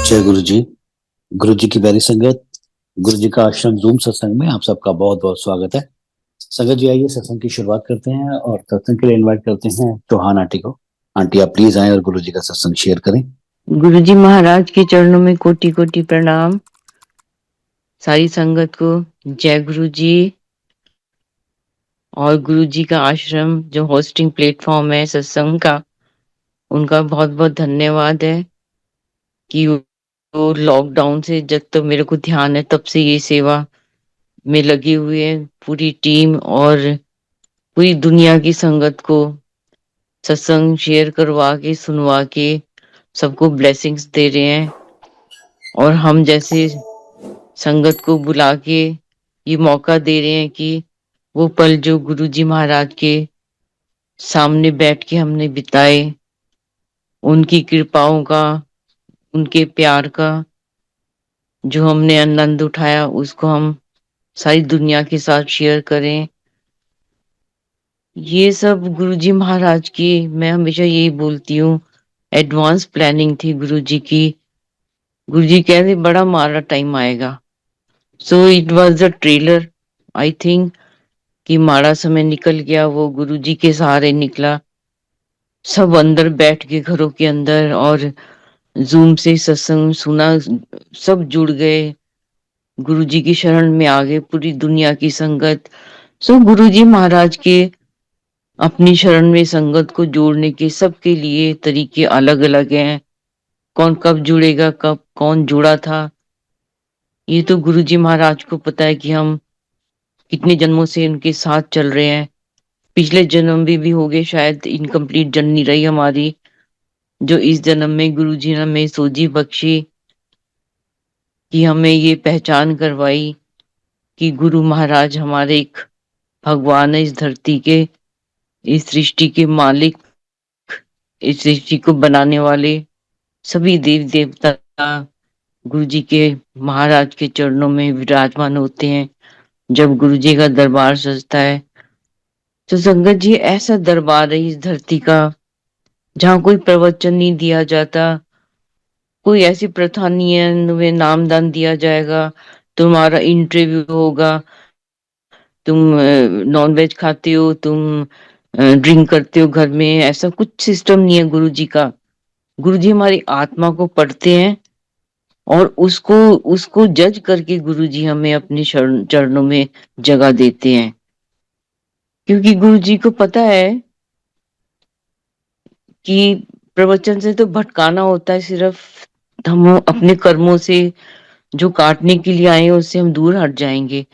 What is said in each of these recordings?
जय गुरु जी। गुरु जी की प्यारी संगत, गुरु जी का आश्रम जूम सत्संग में आप सबका बहुत बहुत स्वागत है। संगत जी, आइए सत्संग की शुरुआत करते हैं और सत्संग के लिए इनवाइट करते हैं चौहान आंटी को। आंटी, आप प्लीज आए और गुरु जी का सत्संग शेयर करें। गुरुजी महाराज के चरणों में कोटि कोटि प्रणाम। सारी संगत को जय गुरु जी। और गुरु जी का आश्रम जो होस्टिंग प्लेटफॉर्म है सत्संग का, उनका बहुत बहुत धन्यवाद है कि वो लॉकडाउन से जब तक मेरे को ध्यान है तब से ये सेवा में लगी हुई है। पूरी टीम और पूरी दुनिया की संगत को सत्संग शेयर करवा के सुनवा के सबको ब्लेसिंग्स दे रहे हैं। और हम जैसे संगत को बुला के ये मौका दे रहे हैं कि वो पल जो गुरुजी महाराज के सामने बैठ के हमने बिताए, उनकी कृपाओं का, उनके प्यार का जो हमने आनंद उठाया, उसको हम सारी दुनिया के साथ शेयर करें। ये सब गुरुजी महाराज की, मैं हमेशा यही बोलती हूँ, एडवांस प्लानिंग थी गुरुजी की। गुरुजी कहते बड़ा मारा टाइम आएगा, so it was the trailer. I think कि माड़ा समय निकल गया, वो गुरुजी के सहारे निकला। सब अंदर बैठ के घरों के अंदर और जूम से सत्संग सुना, सब जुड़ गए, गुरुजी की शरण में आ गए पूरी दुनिया की संगत। सो गुरुजी महाराज के अपनी शरण में संगत को जोड़ने के सबके लिए तरीके अलग अलग हैं। कौन कब जुड़ेगा, कब कौन जुड़ा था, ये तो गुरुजी महाराज को पता है कि हम कितने जन्मों से उनके साथ चल रहे हैं। पिछले जन्म भी हो गए, शायद इनकम्प्लीट जर्नी रही हमारी, जो इस जन्म में गुरुजी ने हमें सोजी बख्शी कि हमें ये पहचान करवाई कि गुरु महाराज हमारे एक भगवान है, इस धरती के, इस सृष्टि के मालिक, इस सृष्टि को बनाने वाले। सभी देव देवता गुरु जी के महाराज के चरणों में विराजमान होते हैं जब गुरु जी का दरबार सजता है। तो संगत जी, ऐसा दरबार है इस धरती का जहाँ कोई प्रवचन नहीं दिया जाता, कोई ऐसी प्रथा नहीं है तुम्हें नामदान दिया जाएगा, तुम्हारा इंटरव्यू होगा, तुम नॉन वेज खाते हो, तुम ड्रिंक करते हो घर में, ऐसा कुछ सिस्टम नहीं है गुरु जी का। गुरु जी हमारी आत्मा को पढ़ते हैं और उसको उसको जज करके गुरु जी हमें अपने चरणों में जगह देते हैं, क्योंकि गुरु जी को पता है कि प्रवचन से तो भटकाना होता है, सिर्फ हम अपने कर्मों से जो काटने के लिए आए हैं उससे हम दूर हट जाएंगे।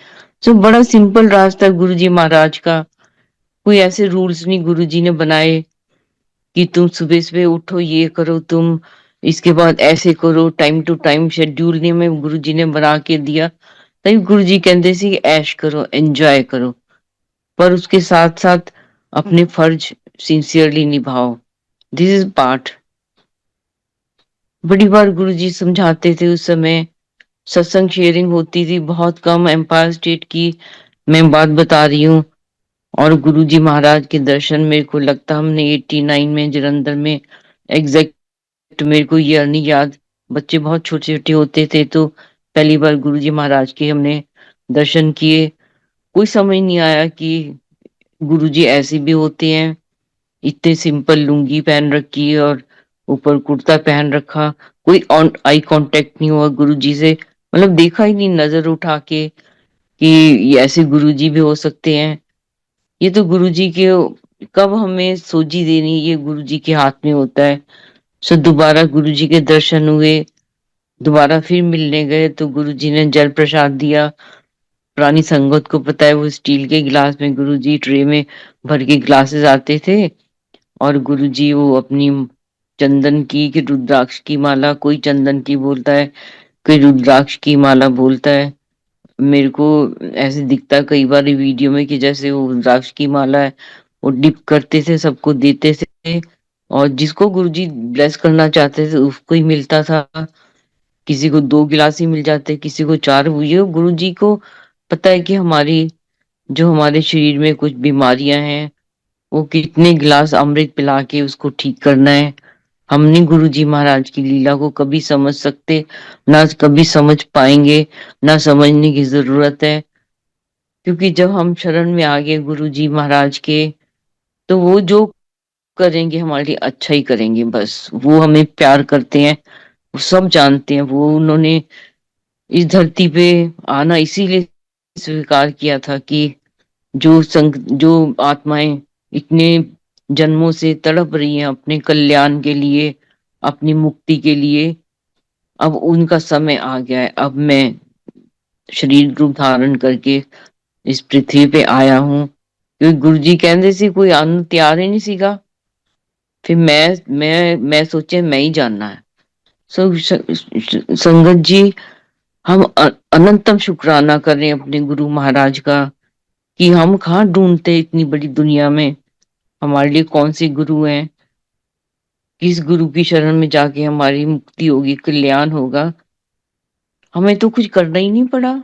तो बड़ा सिंपल रास्ता गुरु जी महाराज का। कोई ऐसे रूल्स नहीं गुरु जी ने बनाए कि तुम सुबह सुबह उठो ये करो, तुम इसके बाद ऐसे करो, टाइम टू टाइम शेड्यूल नहीं हमें गुरु जी ने बना के दिया। तभी गुरु जी कहते थे कि ऐश करो, एंजॉय करो, पर उसके साथ साथ अपने फर्ज सिंसियरली निभाओ। This is part. बड़ी बार गुरु जी समझाते थे, उस समय सत्संग शेयरिंग होती थी बहुत कम। एम्पायर स्टेट की मैं बात बता रही हूँ। और गुरुजी महाराज के दर्शन मेरे को लगता हमने 89 में जलंधर में, एग्जैक्ट मेरे को ईयर नहीं याद, बच्चे बहुत छोटे छोटे होते थे, तो पहली बार गुरुजी महाराज के हमने दर्शन किए। कोई समझ नहीं आया कि गुरुजी ऐसे भी होते हैं। इतने सिंपल लुंगी पहन रखी और ऊपर कुर्ता पहन रखा, कोई आई कांटेक्ट नहीं हुआ गुरुजी से, मतलब देखा ही नहीं नजर उठा के कि ये ऐसे गुरुजी भी हो सकते हैं। ये तो गुरुजी के, कब हमें सोजी देनी ये गुरुजी के हाथ में होता है। सो दोबारा गुरुजी के दर्शन हुए, दोबारा फिर मिलने गए तो गुरुजी ने जल प्रसाद दिया। पुरानी संगत को पता है, वो स्टील के गिलास में गुरुजी ट्रे में भर के ग्लासेस आते थे और गुरुजी वो अपनी चंदन की कि रुद्राक्ष की माला, कोई चंदन की बोलता है, कोई रुद्राक्ष की माला बोलता है। मेरे को ऐसे दिखता कई बार वीडियो में कि जैसे वो रुद्राक्ष की माला है, वो डिप करते थे, सबको देते थे और जिसको गुरुजी ब्लेस करना चाहते थे उसको ही मिलता था। किसी को 2 गिलास ही मिल जाते, किसी को 4। ये गुरुजी को पता है कि हमारी जो हमारे शरीर में कुछ बीमारियां हैं, वो कितने गिलास अमृत पिला के उसको ठीक करना है। हम नहीं गुरु जी महाराज की लीला को कभी समझ सकते, ना कभी समझ पाएंगे, ना समझने की जरूरत है। क्योंकि जब हम शरण में आ गए गुरु जी महाराज के, तो वो जो करेंगे हमारे लिए अच्छा ही करेंगे। बस वो हमें प्यार करते हैं, वो सब जानते हैं। वो उन्होंने इस धरती पे आना इसीलिए स्वीकार किया था कि जो आत्माएं इतने जन्मों से तड़प रही हैं अपने कल्याण के लिए, अपनी मुक्ति के लिए, अब उनका समय आ गया है। अब मैं शरीर रूप धारण करके इस पृथ्वी पे आया हूँ। क्योंकि गुरु जी कहते सी कोई आने ਨੂੰ ਤਿਆਰ ही नहीं सीगा। फिर मैं सोचे मैं ही जानना है। संगत जी, हम अनंतम शुक्राना करें अपने गुरु महाराज का कि हम कहाँ ढूंढते इतनी बड़ी दुनिया में हमारे लिए कौन से गुरु हैं, किस गुरु की शरण में जाके हमारी मुक्ति होगी, कल्याण होगा। हमें तो कुछ करना ही नहीं पड़ा,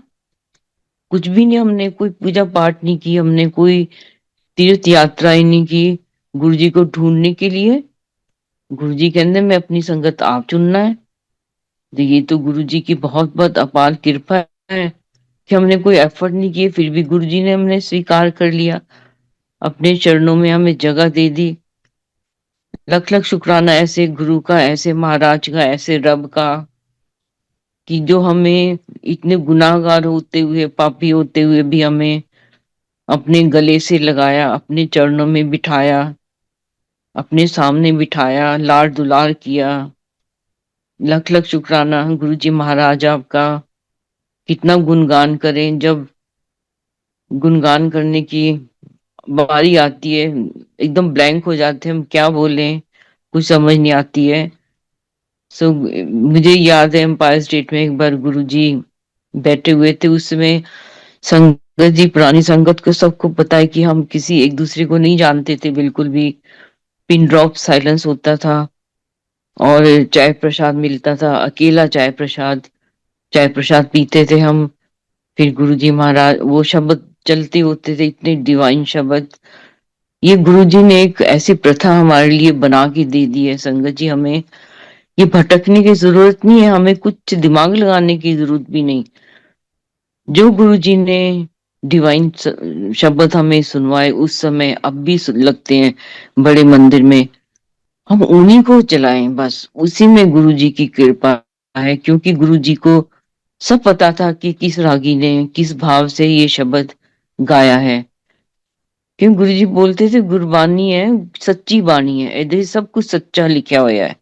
कुछ भी नहीं। हमने कोई पूजा पाठ नहीं की, हमने कोई तीर्थ यात्राएं नहीं की गुरु जी को ढूंढने के लिए। गुरु जी कहते मैं अपनी संगत आप चुनना है। तो ये तो गुरु जी की बहुत बहुत अपार कृपा है कि हमने कोई एफर्ट नहीं किए, फिर भी गुरु जी ने हमने स्वीकार कर लिया, अपने चरणों में हमें जगह दे दी। लख लख शुक्राना ऐसे गुरु का, ऐसे महाराज का, ऐसे रब का, कि जो हमें इतने गुनाहगार होते हुए, पापी होते हुए भी हमें अपने गले से लगाया, अपने चरणों में बिठाया, अपने सामने बिठाया, लाड दुलार किया। लख लख शुक्राना गुरु जी महाराज आपका। कितना गुणगान करें, जब गुणगान करने की बारी आती है एकदम ब्लैंक हो जाते हैं, हम क्या बोलें, कुछ समझ नहीं आती है। मुझे याद है एम्पायर स्टेट में एक बार गुरुजी बैठे हुए थे। उस समय संगत जी, पुरानी संगत को सबको पता है कि हम किसी एक दूसरे को नहीं जानते थे बिल्कुल भी। पिन ड्रॉप साइलेंस होता था और चाय प्रसाद मिलता था, अकेला चाय प्रसाद। चाय प्रसाद पीते थे हम। फिर गुरुजी महाराज वो शब्द चलते होते थे, इतने डिवाइन शब्द। ये गुरुजी ने एक ऐसी प्रथा हमारे लिए बना के दे दी है संगत जी। हमें ये भटकने की जरूरत नहीं है, हमें कुछ दिमाग लगाने की जरूरत भी नहीं। जो गुरुजी ने डिवाइन शब्द हमें सुनवाए उस समय, अब भी लगते हैं बड़े मंदिर में, हम उन्हीं को चलाएं। बस उसी में गुरुजी की कृपा है। क्योंकि गुरुजी को सब पता था कि किस रागी ने किस भाव से ये शब्द गाया है। क्यों गुरु जी बोलते थे गुरबानी है सच्ची बाणी है, इधर सब कुछ सच्चा लिखा हुआ है।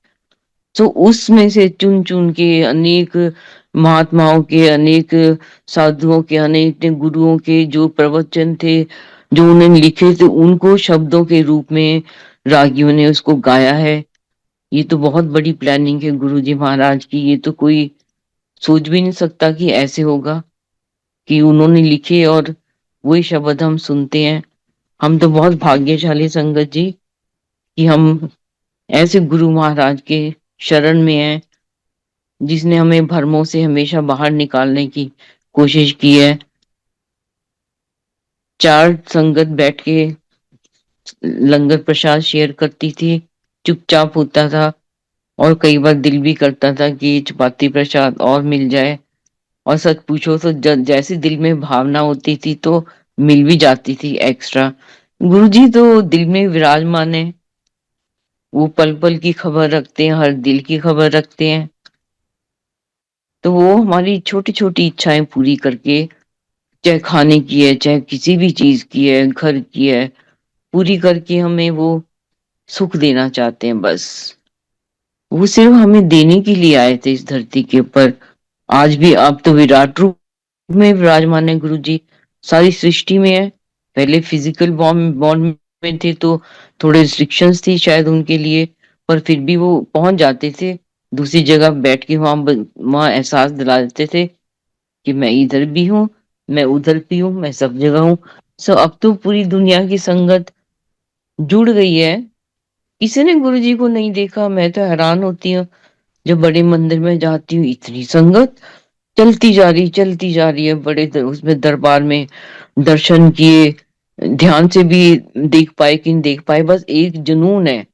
तो उसमें से चुन चुन के अनेक महात्माओं के, अनेक साधुओं के, अनेक गुरुओं के जो प्रवचन थे, जो उन्होंने लिखे थे, उनको शब्दों के रूप में रागियों ने उसको गाया है। ये तो बहुत बड़ी प्लानिंग है गुरु जी महाराज की। ये तो कोई सोच भी नहीं सकता कि ऐसे होगा कि उन्होंने लिखे और वही शब्द हम सुनते हैं। हम तो बहुत भाग्यशाली संगत जी कि हम ऐसे गुरु महाराज के शरण में हैं, जिसने हमें भरमों से हमेशा बाहर निकालने की कोशिश की है। चार संगत बैठ के लंगर प्रसाद शेयर करती थी, चुपचाप होता था। और कई बार दिल भी करता था कि चपाती प्रसाद और मिल जाए। और सच पूछो तो जैसे दिल में भावना होती थी तो मिल भी जाती थी एक्स्ट्रा। गुरुजी तो दिल में विराजमान है, वो पल पल की खबर रखते हैं, हर दिल की खबर रखते हैं। तो वो हमारी छोटी छोटी इच्छाएं पूरी करके, चाहे खाने की है, चाहे किसी भी चीज की है, घर की है, पूरी करके हमें वो सुख देना चाहते हैं। बस वो सिर्फ हमें देने के लिए आए थे इस धरती के ऊपर। आज भी आप तो विराट रूप में विराजमान है गुरु जी, सारी सृष्टि में है। पहले फिजिकल बॉन्ड में थे तो थोड़े रिस्ट्रिक्शंस थी शायद उनके लिए, पर फिर भी वो पहुंच जाते थे दूसरी जगह बैठ के। वहां एहसास दिला देते थे कि मैं इधर भी हूँ, मैं उधर भी हूँ, मैं सब जगह हूँ। सो अब तो पूरी दुनिया की संगत जुड़ गई है। किसी ने गुरु जी को नहीं देखा, मैं तो हैरान होती हूँ। जब बड़े मंदिर में जाती हूँ इतनी संगत चलती जा रही है। उसमें दरबार में दर्शन किए, ध्यान से भी देख पाए कि नहीं देख पाए, बस एक जुनून है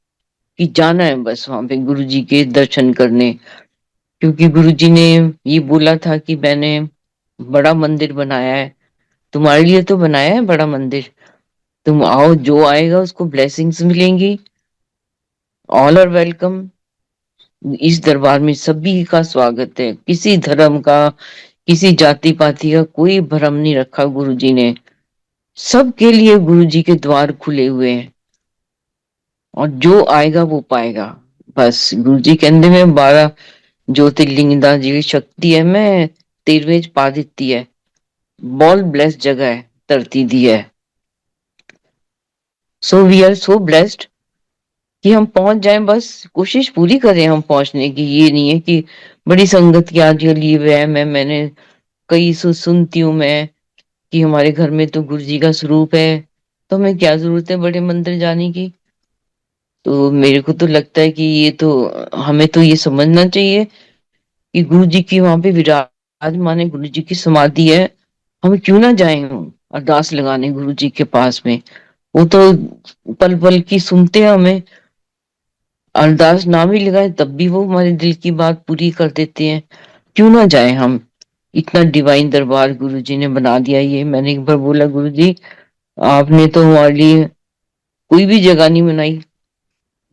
कि जाना है बस वहां पे गुरु जी के दर्शन करने, क्योंकि गुरु जी ने ये बोला था कि मैंने बड़ा मंदिर बनाया है, तुम्हारे लिए तो बनाया है बड़ा मंदिर, तुम आओ, जो आएगा उसको ब्लेसिंग्स मिलेंगी, ऑल आर वेलकम। इस दरबार में सभी का स्वागत है, किसी धर्म का, किसी जाति पाति का कोई भ्रम नहीं रखा गुरु जी ने, सबके लिए गुरु जी के द्वार खुले हुए हैं, और जो आएगा वो पाएगा। बस गुरु जी कहते में 12 ज्योतिर्लिंग दा जी शक्ति है, मैं 13वें पा ਦਿੱਤੀ है, बहुत ब्लेस्ड जगह है, धरती दी है। So we are so blessed कि हम पहुंच जाएं, बस कोशिश पूरी करें हम पहुंचने की। ये नहीं है कि बड़ी संगत की आज लिए वहम है, मैंने कई सुनती हूँ मैं कि हमारे घर में तो गुरु जी का स्वरूप है, तो हमें क्या जरूरत है बड़े मंदिर जाने की। तो मेरे को तो लगता है कि ये तो हमें तो ये समझना चाहिए कि गुरु जी की वहां पे विराजमान है, गुरु जी की समाधि है, हम क्यों ना जाए हम अरदास लगाने गुरु जी के पास में। वो तो पल पल की सुनते हैं हमें, अरदास ना भी लगाए तब भी वो हमारे दिल की बात पूरी कर देते हैं, क्यों ना जाए हम। इतना डिवाइन दरबार गुरु जी ने बना दिया। ये मैंने एक बार बोला, गुरु जी आपने तो हमारे लिए कोई भी जगह नहीं बनाई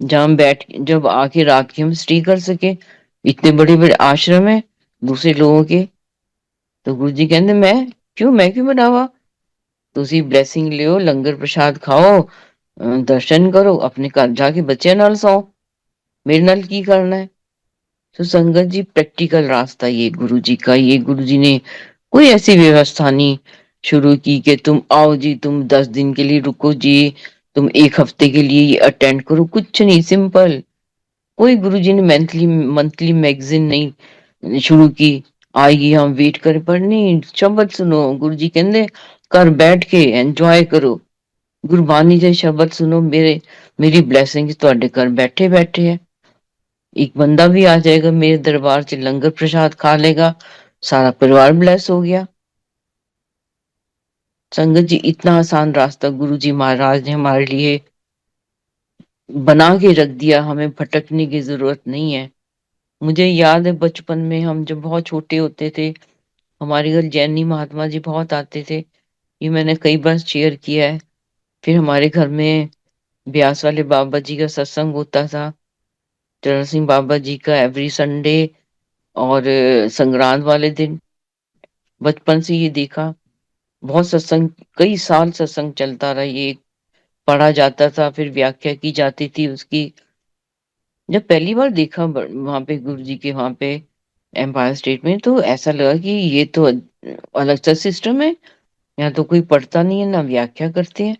जहां हम बैठ जब आके रात के हम स्टे कर सके, इतने बड़े बड़े आश्रम है दूसरे लोगों के। तो गुरु जी कहते मैं क्यों बनावा, तुसी ब्लेसिंग लियो, लंगर प्रसाद खाओ, दर्शन करो, अपने घर जाके बच्चे नाल सो, मेरे नाल की करना है। तो संगत जी प्रैक्टिकल रास्ता ये गुरु जी का, ये गुरु जी ने कोई ऐसी व्यवस्था नहीं शुरू की कि तुम आओ जी, तुम 10 दिन के लिए रुको जी, तुम एक हफ्ते के लिए ये अटेंड करो, कुछ नहीं, सिंपल। कोई गुरुजी ने मंथली मंथली मैगजीन नहीं शुरू की, आएगी हम वेट करें, पर नहीं, शब्द सुनो, गुरुजी कहते घर बैठ के एंजॉय करो, गुरबानी जे शब्द सुनो, मेरी ब्लेसिंग ਤੁਹਾਡੇ घर बैठे बैठे है। एक बंदा भी आ जाएगा मेरे दरबार से, लंगर प्रसाद खा लेगा, सारा परिवार ब्लेस हो गया। संगत जी इतना आसान रास्ता गुरु जी महाराज ने हमारे लिए बना के रख दिया, हमें भटकने की जरूरत नहीं है। मुझे याद है बचपन में हम जब बहुत छोटे होते थे, हमारे घर जैनी महात्मा जी बहुत आते थे, ये मैंने कई बार शेयर किया है। फिर हमारे घर में ब्यास वाले बाबा जी का सत्संग होता था, चरण सिंह बाबा जी का एवरी संडे, और संग्रांद वाले दिन। बचपन से ये देखा, बहुत सत्संग, कई साल सत्संग चलता रहा, ये पढ़ा जाता था, फिर व्याख्या की जाती थी उसकी। जब पहली बार देखा वहां पे गुरु जी के वहां पे एम्पायर स्टेट में, तो ऐसा लगा कि ये तो अलग सा सिस्टम है, यहाँ तो कोई पढ़ता नहीं है ना व्याख्या करते हैं।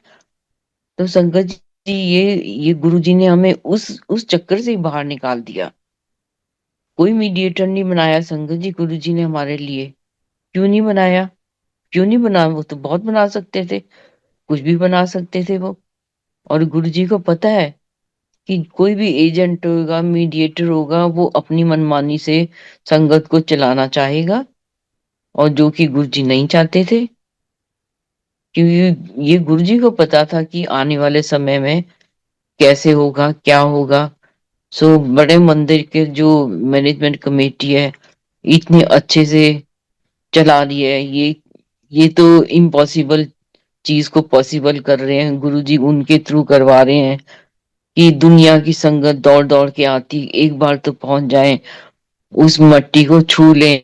तो संगत जी ये गुरु जी ने हमें उस चक्कर से ही बाहर निकाल दिया। कोई मीडिएटर नहीं बनाया संगत जी गुरु जी ने हमारे लिए। क्यों नहीं बनाया, क्यों नहीं बना, वो तो बहुत बना सकते थे, कुछ भी बना सकते थे वो। और गुरु जी को पता है कि कोई भी एजेंट होगा, मीडिएटर होगा, वो अपनी मनमानी से संगत को चलाना चाहेगा, और जो कि गुरु जी नहीं चाहते थे, क्योंकि ये गुरु जी को पता था कि आने वाले समय में कैसे होगा, क्या होगा। सो बड़े मंदिर के जो मैनेजमेंट कमेटी है, इतने अच्छे से चला रही है, ये तो इम्पॉसिबल चीज को पॉसिबल कर रहे हैं गुरु जी, उनके थ्रू करवा रहे हैं कि दुनिया की संगत दौड़ दौड़ के आती, एक बार तो पहुंच जाए, उस मट्टी को छू लें,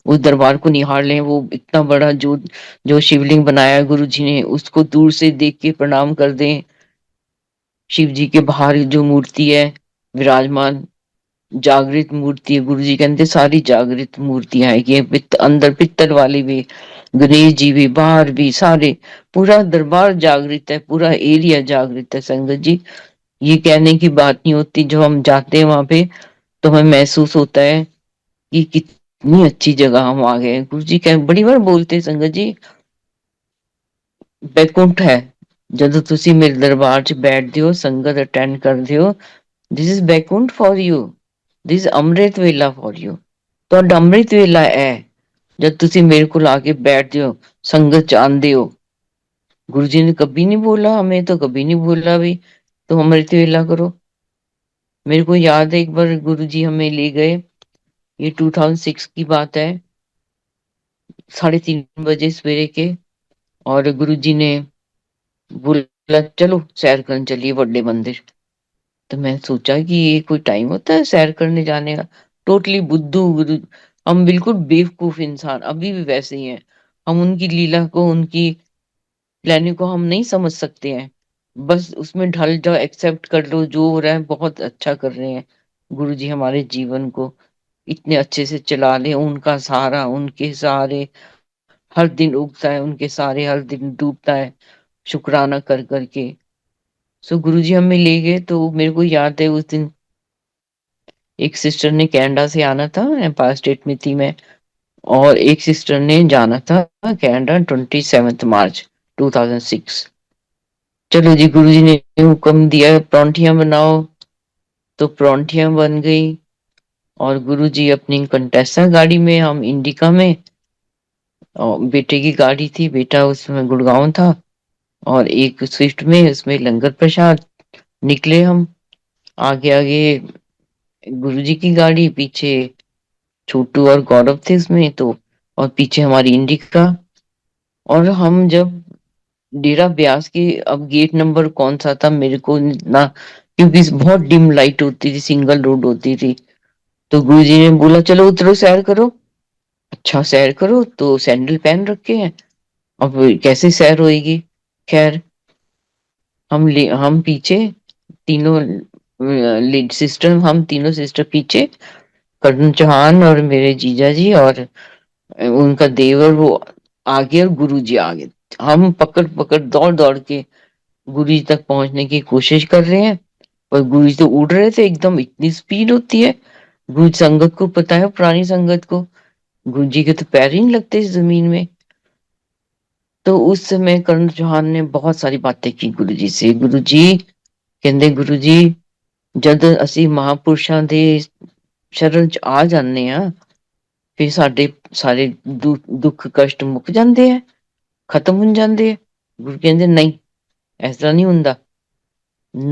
उस दरबार को निहार लें। वो इतना बड़ा जो जो शिवलिंग बनाया गुरु जी ने, उसको दूर से देख के प्रणाम कर दें। शिव जी के बाहर जो मूर्ति है विराजमान, जागृत मूर्ति है, गुरु जी कहते सारी जागृत मूर्तियां है, ये अंदर पित्तल वाली भी, गणेश जी भी, बाहर भी, सारे, पूरा दरबार जागृत है, पूरा एरिया जागृत है संगत जी। ये कहने की बात नहीं होती, जब हम जाते हैं वहां पे तो हमें महसूस होता है कि कितनी अच्छी जगह हम आ गए। गुरु जी कह बड़ी बार बोलते हैं संगत जी, बैकुंठ है, ਜਦੋਂ ਤੁਸੀਂ ਮੇਰੇ ਦਰਬਾਰ 'ਚ ਬੈਠਦੇ ਹੋ, ਸੰਗਤ ਅਟੈਂਡ ਕਰਦੇ ਹੋ, this is Baikunth for you, this is ਅੰਮ੍ਰਿਤ ਵੇਲਾ for you। ਤੁਹਾਡਾ ਅੰਮ੍ਰਿਤ ਵੇਲਾ ਹੈ जब ਤੁਸੀਂ मेरे को आके बैठते हो, संगत च आंदे हो। गुरु जी ने कभी नहीं बोला, हमें तो कभी नहीं बोला भी तो अमृत वेला करो। मेरे को याद है एक बार गुरुजी हमें ले गए, ये 2006 की बात है, 3:30 बजे सवेरे के। और गुरुजी ने बोला चलो सैर करने चलिए बड़े मंदिर। तो मैं सोचा कि ये कोई टाइम होता है सैर करने जाने का। टोटली बुद्धू गुरु, हम बिल्कुल बेवकूफ इंसान अभी भी वैसे ही हैं। हम उनकी लीला को, उनकी प्लानिंग को हम नहीं समझ सकते हैं। बस उसमें ढल जाओ, एक्सेप्ट कर लो जो हो रहा है, बहुत अच्छा कर रहे हैं गुरु जी हमारे जीवन को, इतने अच्छे से चला ले। उनका सहारा, उनके सहारे हर दिन उगता है, उनके सहारे हर दिन डूबता है, शुक्राना कर करके। सो गुरु जी हमें ले गए। तो मेरे को याद है उस दिन एक सिस्टर ने कनाडा से आना था, एम्पायर स्टेट में थी मैं, और एक सिस्टर ने जाना था कनाडा 27 मार्च 2006। चलो जी, गुरुजी ने हुक्म दिया परौंठियां बनाओ, तो परौंठियां बन गई। और गुरुजी अपनी कंटेसा गाड़ी में, हम इंडिका में, और बेटे की गाड़ी थी, बेटा उसमें गुड़गांव था, और एक स्विफ्ट में, उसमें लंगर प्रसाद। निकले हम, आगे आगे गुरुजी की गाड़ी, पीछे छोटू और गौरव थे उसमें तो, और पीछे हमारी इंडिका। और हम जब डेरा ब्यास के, अब गेट नंबर कौन सा था मेरे को ना, क्योंकि बहुत डिम लाइट होती थी, सिंगल रोड होती थी। तो गुरुजी ने बोला चलो उतरो सैर करो। अच्छा सैर करो, तो सैंडल पहन रखे हैं, अब कैसे सैर होएगी। खैर, हम पीछे तीनों लीड सिस्टर, हम तीनों सिस्टर पीछे, करण चौहान और मेरे जीजा जी और उनका देवर वो आगे, और गुरु जी आगे। हम पकड़ पकड़ दौड़ दौड़ के गुरु जी तक पहुंचने की कोशिश कर रहे हैं। पर गुरु जी तो उड़ रहे थे एकदम, इतनी स्पीड होती है। गुरु संगत को पता है, पुरानी संगत को, गुरु जी के तो पैर ही नहीं लगते इस जमीन में। तो उस समय कर्ण चौहान ने बहुत सारी बातें की गुरु जी से। गुरु जी कहते, गुरु जी जद ਅਸੀਂ ਮਹਾਂਪੁਰਸ਼ਾਂ ਦੇ ਸ਼ਰਨ ਚ ਆ ਜਾਂਦੇ ਆ, ਫਿਰ ਸਾਡੇ ਸਾਰੇ ਦੁੱਖ ਕਸ਼ਟ ਮੁੱਕ ਜਾਂਦੇ ਆ, ਖਤਮ ਹੋ ਜਾਂਦੇ ਆ। ਗੁਰੂ ਕਹਿੰਦੇ ਨਹੀਂ, ਇਸ ਤਰ੍ਹਾਂ ਨਹੀਂ ਹੁੰਦਾ।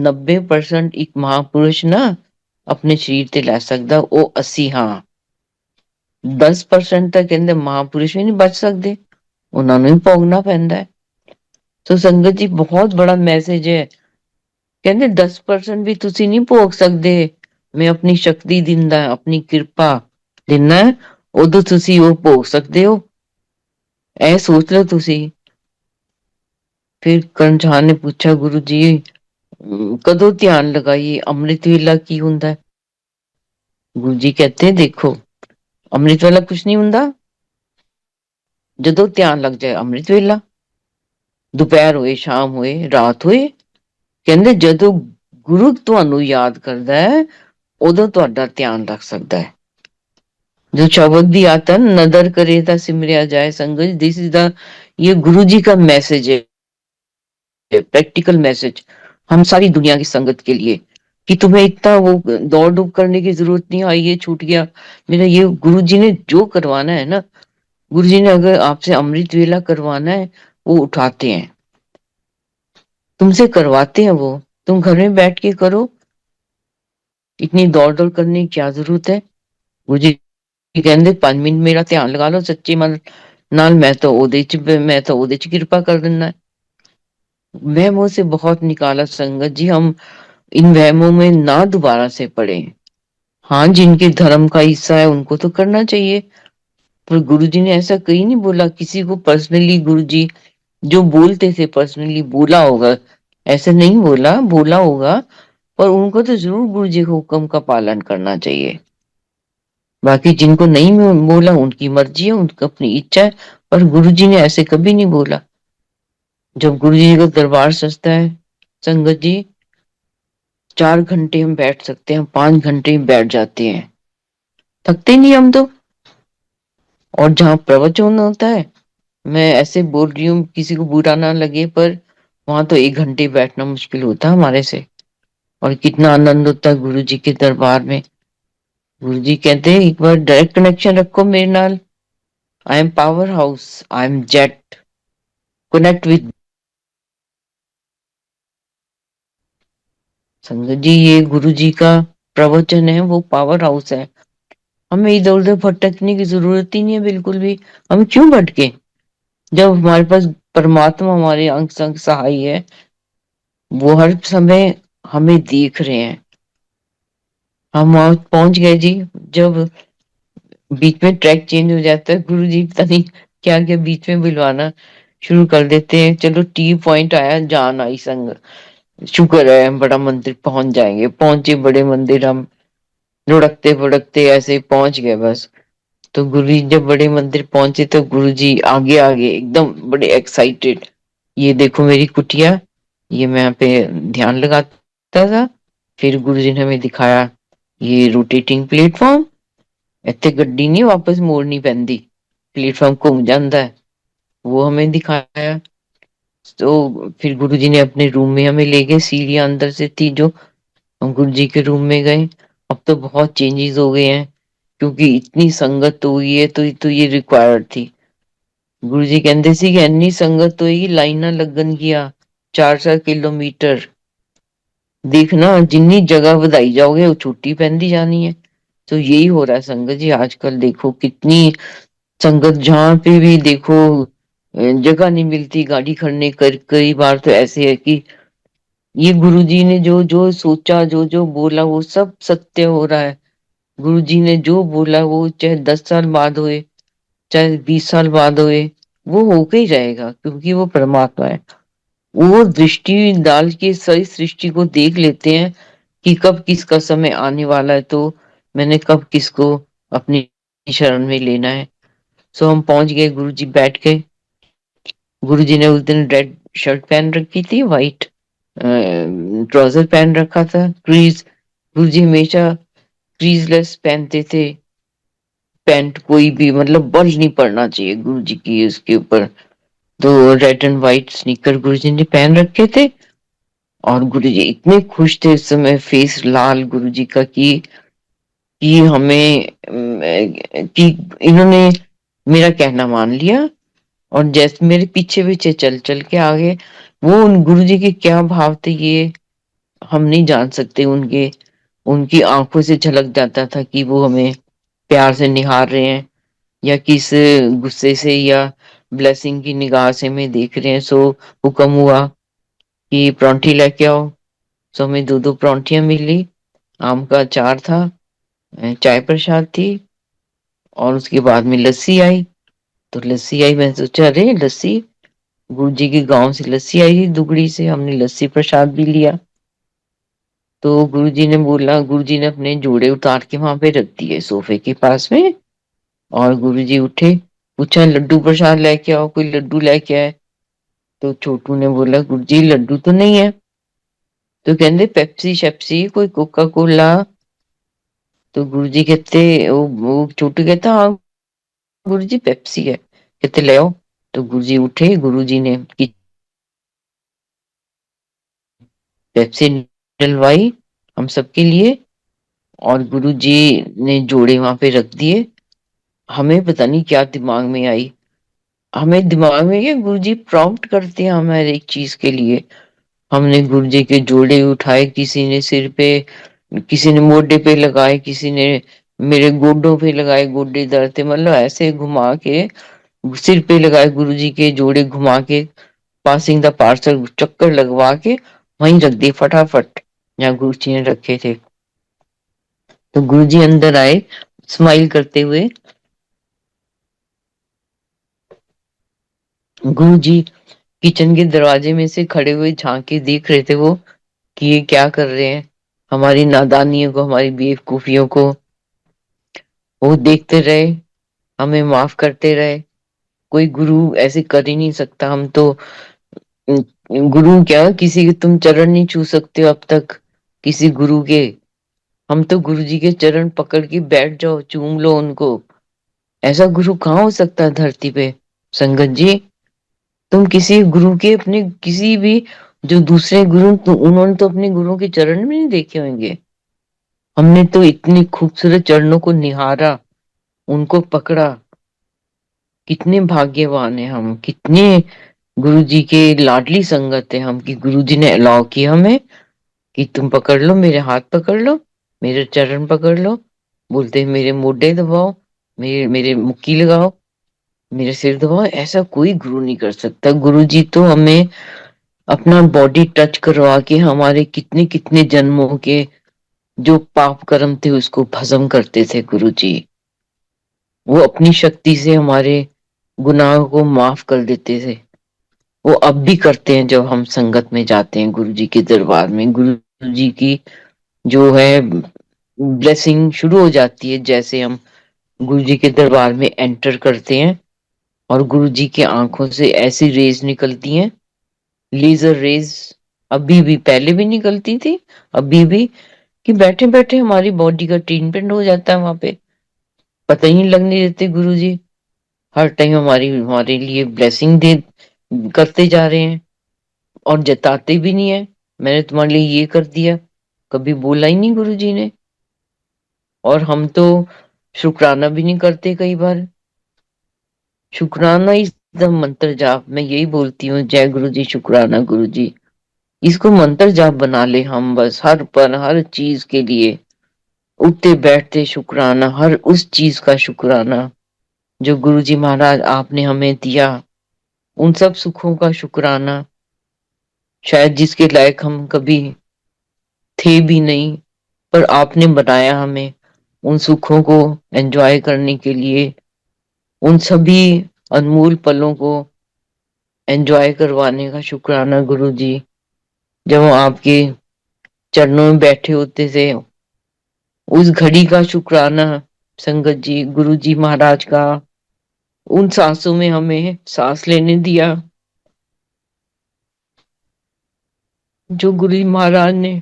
90% ਇੱਕ ਮਹਾਂਪੁਰਸ਼ ਨਾ ਆਪਣੇ ਸਰੀਰ ਤੇ ਲੈ ਸਕਦਾ, ਉਹ ਅਸੀਂ ਹਾਂ। 10% ਤਾਂ ਕਹਿੰਦੇ ਮਹਾਂਪੁਰਸ਼ ਵੀ ਨਹੀਂ ਬਚ ਸਕਦੇ, ਉਹਨਾਂ ਨੂੰ ਹੀ ਭੋਗਣਾ ਪੈਂਦਾ ਹੈ। ਸੋ ਸੰਗਤ ਜੀ, ਬਹੁਤ ਬੜਾ ਮੈਸੇਜ ਹੈ। ਕਹਿੰਦੇ 10% ਵੀ ਤੁਸੀਂ ਨਹੀਂ ਭੋਗ ਸਕਦੇ, ਮੈਂ ਆਪਣੀ ਸ਼ਕਤੀ ਦਿੰਦਾ, ਆਪਣੀ ਕਿਰਪਾ ਦਿੰਦਾ, ਉਦੋਂ ਤੁਸੀਂ ਉਹ ਭੋਗ ਸਕਦੇ ਹੋ। ਇਹ ਸੋਚ ਲਓ ਤੁਸੀਂ। ਫਿਰ ਕਰਨ ਚੌਹਾਨ ਨੇ ਪੁੱਛਿਆ, ਗੁਰੂ ਜੀ ਕਦੋਂ ਧਿਆਨ ਲਗਾਈਏ, ਅੰਮ੍ਰਿਤ ਵੇਲਾ ਕੀ ਹੁੰਦਾ ਹੈ। ਗੁਰੂ ਜੀ कहते देखो, ਅੰਮ੍ਰਿਤ ਵੇਲਾ ਕੁਛ ਨਹੀਂ ਹੁੰਦਾ, ਜਦੋਂ ਧਿਆਨ ਲੱਗ ਜਾਏ ਅੰਮ੍ਰਿਤ ਵੇਲਾ। ਦੁਪਹਿਰ ਹੋਏ, ਸ਼ਾਮ ਹੋਏ, ਰਾਤ ਹੋਏ, ਕਹਿੰਦੇ ਜਦੋਂ ਗੁਰੂ ਤੁਹਾਨੂੰ ਯਾਦ ਕਰਦਾ ਹੈ, ਉਦੋਂ ਤੁਹਾਡਾ ਧਿਆਨ ਰੱਖ ਸਕਦਾ ਹੈ। जो शब्द भी आता है ना, नदर करे ता सिमरिया जाए। संगत, दिस इज द, ये गुरु जी का मैसेज है, प्रैक्टिकल मैसेज हम सारी दुनिया की संगत के लिए, कि तुम्हें इतना वो दौड़ धूप करने की जरूरत नहीं है, ये छूट गया मेरा। ये गुरु जी ने जो करवाना है ना, गुरु जी ने अगर आपसे अमृत वेला करवाना है, वो उठाते हैं, तुमसे करवाते हैं वो। तुम घर में बैठ के करो, इतनी दौड़ दौड़ करने की क्या जरूरत है। गुरु जी ਕਹਿੰਦੇ 5 ਮਿੰਟ ਮੇਰਾ ਧਿਆਨ ਲਗਾ ਲਓ ਸੱਚੇ ਮਨ ਨਾਲ, मैं तो ਉਹਦੇ ਚ कृपा कर देना है। वहमों से बहुत निकाला संगत जी, हम इन वहमों में ना दोबारा से पड़े। हाँ, जिनके धर्म का हिस्सा है उनको तो करना चाहिए, पर गुरु जी ने ऐसा कहीं नहीं बोला किसी को पर्सनली। गुरु जी जो बोलते थे पर्सनली बोला होगा, ऐसे नहीं बोला, बोला होगा, पर उनको तो जरूर गुरु जी के हुक्म का पालन करना चाहिए। बाकी जिनको नहीं बोला, उनकी मर्जी है, उनकी अपनी इच्छा है, पर गुरु जी ने ऐसे कभी नहीं बोला। जब गुरु जी का दरबार सजता है संगत जी, 4 घंटे हम बैठ सकते हैं, 5 घंटे ही बैठ जाते हैं, थकते नहीं हम तो। और जहाँ प्रवचन होता है, मैं ऐसे बोल रही हूँ किसी को बुरा ना लगे, पर वहां तो 1 घंटे बैठना मुश्किल होता है हमारे से। और कितना आनंद होता है गुरु जी के दरबार में। गुरु जी कहते हैं एक बार डायरेक्ट कनेक्शन रखो मेरे नाल, I am power house, I am jet, connect with. संगत जी, ये गुरु जी का प्रवचन है, वो पावर हाउस है। हमें इधर उधर भटकने की जरूरत ही नहीं है बिल्कुल भी। हम क्यों भटके जब हमारे पास परमात्मा हमारे अंग संग सहाय है। वो हर समय हमें देख रहे हैं। हम वहां पहुंच गए जी। जब बीच में ट्रैक चेंज हो जाता है, गुरु जी पता नहीं क्या क्या बीच में बुलवाना शुरू कर देते हैं। चलो टी पॉइंट आया, जान आई संग, शुक्र है बड़ा मंदिर पहुंच जाएंगे। पहुंचे बड़े मंदिर हम, लुढ़कते भुड़कते ऐसे पहुंच गए बस। तो गुरु जी जब बड़े मंदिर पहुंचे तो गुरु जी आगे आगे एकदम बड़े एक्साइटेड, ये देखो मेरी कुटिया, ये मैं यहाँ पे ध्यान लगाता था। फिर गुरु जी ने हमें दिखाया ये रोटेटिंग प्लेटफॉर्म, ਇੱਥੇ ਗੱਡੀ नहीं वापस मोड़नी ਪੈਂਦੀ, प्लेटफॉर्म घूम जाता है, वो हमें दिखाया। तो फिर गुरु जी ने अपने रूम में हमें ले गए, सीढ़ियां अंदर से थी जो, हम गुरु जी के रूम में गए। अब तो बहुत चेंजेस हो गए हैं, क्योंकि इतनी संगत हो गई है तो ये रिक्वायर्ड थी। गुरु जी कहते सी कि ਇੰਨੀ संगत होएगी लाइना लगन गिया 4-4 किलोमीटर। देखना जितनी जगह ਵਧਾਈ जाओगे वो छुट्टी पैंदी जानी है। तो यही हो रहा है संगत जी आजकल। देखो कितनी संगत, जहां पे भी देखो जगह नहीं मिलती गाड़ी खड़ने कर। कई बार तो ऐसे है कि ये गुरु जी ने जो जो सोचा, जो जो बोला वो सब सत्य हो रहा है। गुरु जी ने जो बोला वो चाहे 10 साल बाद होए, चाहे 20 साल बाद होए, वो होके ही रहेगा, क्योंकि वो परमात्मा है। वो दृष्टि डाल के सारी सृष्टि को देख लेते हैं कि कब किसका समय आने वाला है, तो मैंने कब किसको अपनी शरण में लेना है। सो हम पहुंच गए, गुरु जी बैठ गए। गुरु जी ने उस दिन रेड शर्ट पहन रखी थी, वाइट ट्राउजर पहन रखा था, क्रीज। गुरु जी हमेशा क्रीजलेस पहनते थे पैंट, कोई भी मतलब बल्ज नहीं पड़ना चाहिए गुरु जी की उसके ऊपर। तो रेड एंड व्हाइट स्नीकर गुरु जी ने पहन रखे थे। और गुरु जी इतने खुश थे इस समय, फेस लाल गुरु जी का, कि हमें कि इन्होंने मेरा कहना मान लिया और जैसे मेरे पीछे पीछे चल चल के आगे। वो उन गुरु जी के क्या भाव थे ये हम नहीं जान सकते। उनके उनकी आंखों से झलक जाता था कि वो हमें प्यार से निहार रहे हैं, या किस गुस्से से या ब्लेसिंग की निगाह से हमें देख रहे हैं। सो हुक्म हुआ कि परांठी लेके आओ। सो हमें दो दो परांठियां मिली, आम का अचार था, चाय प्रसाद थी, और उसके बाद में लस्सी आई। तो लस्सी आई, मैंने सोचा अरे लस्सी, गुरु जी के गांव से लस्सी आई थी दुगड़ी से, हमने लस्सी प्रसाद भी लिया। तो गुरु जी ने बोला, गुरु जी ने अपने जोड़े उतार के वहां पे रख दिए सोफे के पास में। और गुरु जी उठे, पूछा लड्डू प्रसाद लेके आओ, कोई लड्डू लेके आए। तो छोटू ने बोला गुरु जी लड्डू तो नहीं है। तो कहते पेप्सी शेप्सी कोई कोका कोला। तो गुरु जी कहते, वो छोटू कहता हाँ गुरु जी पेप्सी है, कहते ले आओ। तो गुरु जी उठे, गुरु जी ने की पेप्सी डलवाई हम सबके लिए, और गुरु जी ने जोड़े वहां पे रख दिए। हमें पता नहीं क्या दिमाग में आई, हमें दिमाग में क्या, गुरु जी प्रॉम्प्ट करते हैं हमारे एक चीज के लिए। हमने गुरु जी के जोड़े उठाए, किसी ने सिर पे, किसी ने मोढे पे लगाए, किसी ने मेरे गोडों पे लगाए, गोडे दर्द थे, मतलब ऐसे घुमा के सिर पे लगाए गुरु जी के जोड़े, घुमा के पासिंग द पार्सल चक्कर लगवा के वहीं रख दिए फटाफट जहाँ गुरु जी ने रखे थे। तो गुरु जी अंदर आए स्माइल करते हुए। गुरु जी किचन के दरवाजे में से खड़े हुए झांक के देख रहे थे वो, कि ये क्या कर रहे हैं, हमारी नादानियों को, हमारी बेवकूफियों को। वो देखते रहे, हमें माफ करते रहे। कोई गुरु ऐसे कर ही नहीं सकता। हम तो गुरु क्या, किसी के तुम चरण नहीं छू सकते हो अब तक, किसी गुरु के। हम तो गुरु जी के चरण पकड़ के बैठ जाओ, चूम लो उनको। ऐसा गुरु कहाँ हो सकता है धरती पे संगत जी। तुम किसी गुरु के, अपने किसी भी जो दूसरे गुरु, तो उन्होंने तो अपने गुरु के चरण में नहीं देखे होंगे। हमने तो इतनी खूबसूरत चरणों को निहारा, उनको पकड़ा। कितने भाग्यवान है हम, कितने गुरु जी के लाडली संगत है हम, कि गुरु जी ने अलाउ किया हमें कि तुम पकड़ लो, मेरे हाथ पकड़ लो, मेरे चरण पकड़ लो, बोलते हैं मेरे मोढे दबाओ, मेरे मेरे मुक्की लगाओ, मेरे सिर दबाओ। ऐसा कोई गुरु नहीं कर सकता। गुरु जी तो हमें अपना बॉडी टच करवा के हमारे कितने कितने जन्मों के जो पाप कर्म थे उसको भस्म करते थे गुरु जी। वो अपनी शक्ति से हमारे गुनाहों को माफ कर देते थे। वो अब भी करते हैं जब हम संगत में जाते हैं गुरु जी के दरबार में। गुरु जी की जो है ब्लेसिंग शुरू हो जाती है जैसे हम गुरु जी के दरबार में एंटर करते हैं, और गुरु जी की आंखों से ऐसी रेज निकलती हैं, लेजर रेज। अभी भी, पहले भी निकलती थी, अभी भी, कि बैठे बैठे हमारी बॉडी का ट्रीटमेंट हो जाता है वहां पे। पता ही नहीं लगने देते गुरु जी। हर टाइम हमारे लिए ब्लेसिंग दे करते जा रहे हैं, और जताते भी नहीं है मैंने तुम्हारे लिए ये कर दिया, कभी बोला ही नहीं गुरु जी ने। और हम तो शुक्राना भी नहीं करते कई बार। शुक्राना इस द मंत्र जाप, मैं यही बोलती हूँ, जय गुरु जी, शुक्राना गुरु जी। इसको मंत्र जाप बना ले हम, बस हर पल हर चीज के लिए उठते बैठते शुक्राना, हर उस चीज का शुक्राना जो गुरु जी महाराज आपने हमें दिया, उन सब सुखों का शुक्राना, शायद जिसके लायक हम कभी थे भी नहीं, पर आपने बनाया हमें उन सुखों को एंजॉय करने के लिए, उन सभी अनमोल पलों को एंजॉय करवाने का शुक्राना गुरु जी। जब हम आपके चरणों में बैठे होते थे, उस घड़ी का शुक्राना संगत जी, गुरु जी महाराज का, उन सांसों में हमें सांस लेने दिया जो गुरु जी महाराज ने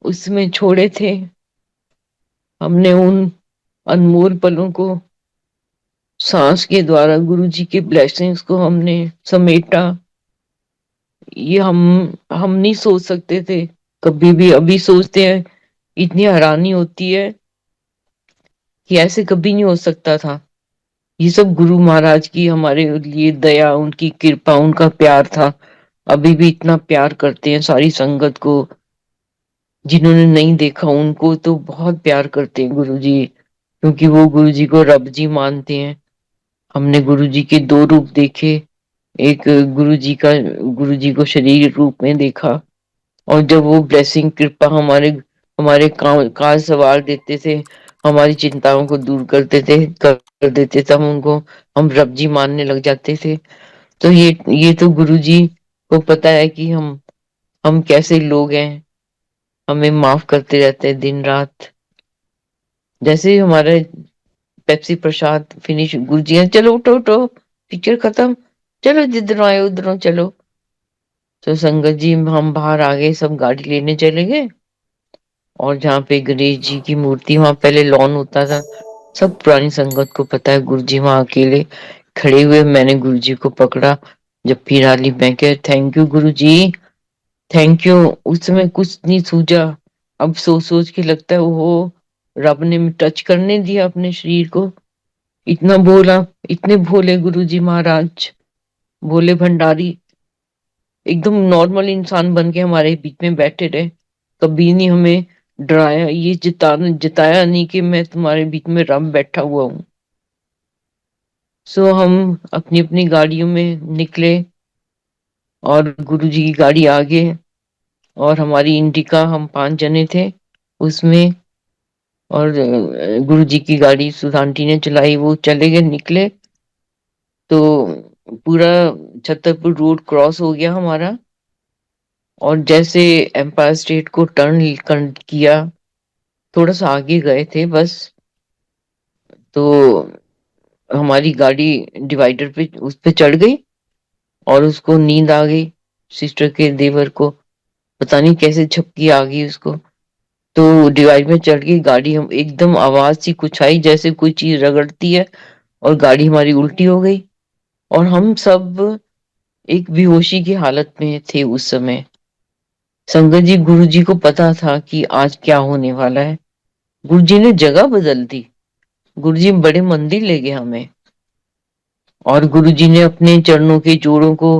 उसमें छोड़े थे। हमने उन अनमोल पलों को सांस के द्वारा गुरु जी के ब्लेसिंग्स को हमने समेटा। ये हम नहीं सोच सकते थे कभी भी। अभी सोचते हैं, इतनी हैरानी होती है कि ऐसे कभी नहीं हो सकता था। ये सब गुरु महाराज की हमारे लिए दया, उनकी कृपा, उनका प्यार था। अभी भी इतना प्यार करते हैं सारी संगत को। जिन्होंने नहीं देखा उनको तो बहुत प्यार करते हैं गुरु जी, क्योंकि वो गुरु जी को रब जी मानते हैं। हमने गुरु जी के दो रूप देखे। एक गुरु जी को शरीर रूप में देखा, और जब वो ब्लेसिंग कृपा हमारे हमारे काज सवार देते थे, हमारी चिंताओं को दूर करते थे, कर देते थे, हम रब जी मानने लग जाते थे। तो ये तो गुरु जी को पता है कि हम कैसे लोग हैं। हमें माफ करते रहते हैं दिन रात। जैसे ही हमारे पेप्सी प्रसाद फिनिश, गुरु जी ने, चलो उठो उठो, पिक्चर खत्म, चलो जिधर आए उधरों चलो। तो संगत जी हम बाहर आ गए, सब गाड़ी लेने चले गए। और जहाँ पे गणेश जी की मूर्ति, वहां पहले लॉन होता था। सब पुरानी संगत को पता है गुरु जी वहां अकेले खड़े हुए। मैंने गुरु जी को पकड़ा, जब फिर डाली, मैं कह thank you Guru ji, thank you. उस समय कुछ नहीं सूझा। अब सोच सोच के लगता है वो रब ने टच करने दिया अपने शरीर को। इतना भोला, इतने भोले गुरु जी महाराज, भोले भंडारी, एकदम नॉर्मल इंसान बन के हमारे बीच में बैठे रहे। कभी नहीं हमें डराया, ये जिताया नहीं कि मैं तुम्हारे बीच में रब बैठा हुआ हूँ। सो हम अपनी अपनी गाड़ियों में निकले, और गुरु जी की गाड़ी आगे, और हमारी इंडिका, हम 5 जने थे उसमें। और गुरु जी की गाड़ी सुधांटी ने चलाई, वो चले गए, निकले तो पूरा छतरपुर रोड क्रॉस हो गया हमारा। और जैसे एम्पायर स्टेट को टर्न किया, थोड़ा सा आगे गए थे बस, तो हमारी गाड़ी डिवाइडर पे उस पे चढ़ गई, और उसको नींद आ गई। सिस्टर के देवर को पता नहीं कैसे झपकी आ गई उसको। तो डिवाइड में चढ़ गई गाड़ी, हम एकदम आवाज सी कुछ आई जैसे कोई चीज रगड़ती है, और गाड़ी हमारी उल्टी हो गई। और हम सब एक बेहोशी की हालत में थे उस समय। संगत जी, गुरु जी को पता था कि आज क्या होने वाला है। गुरु जी ने जगह बदल दी। गुरु जी बड़े मंदिर ले गए हमें, और गुरु जी ने अपने चरणों के जोड़ों को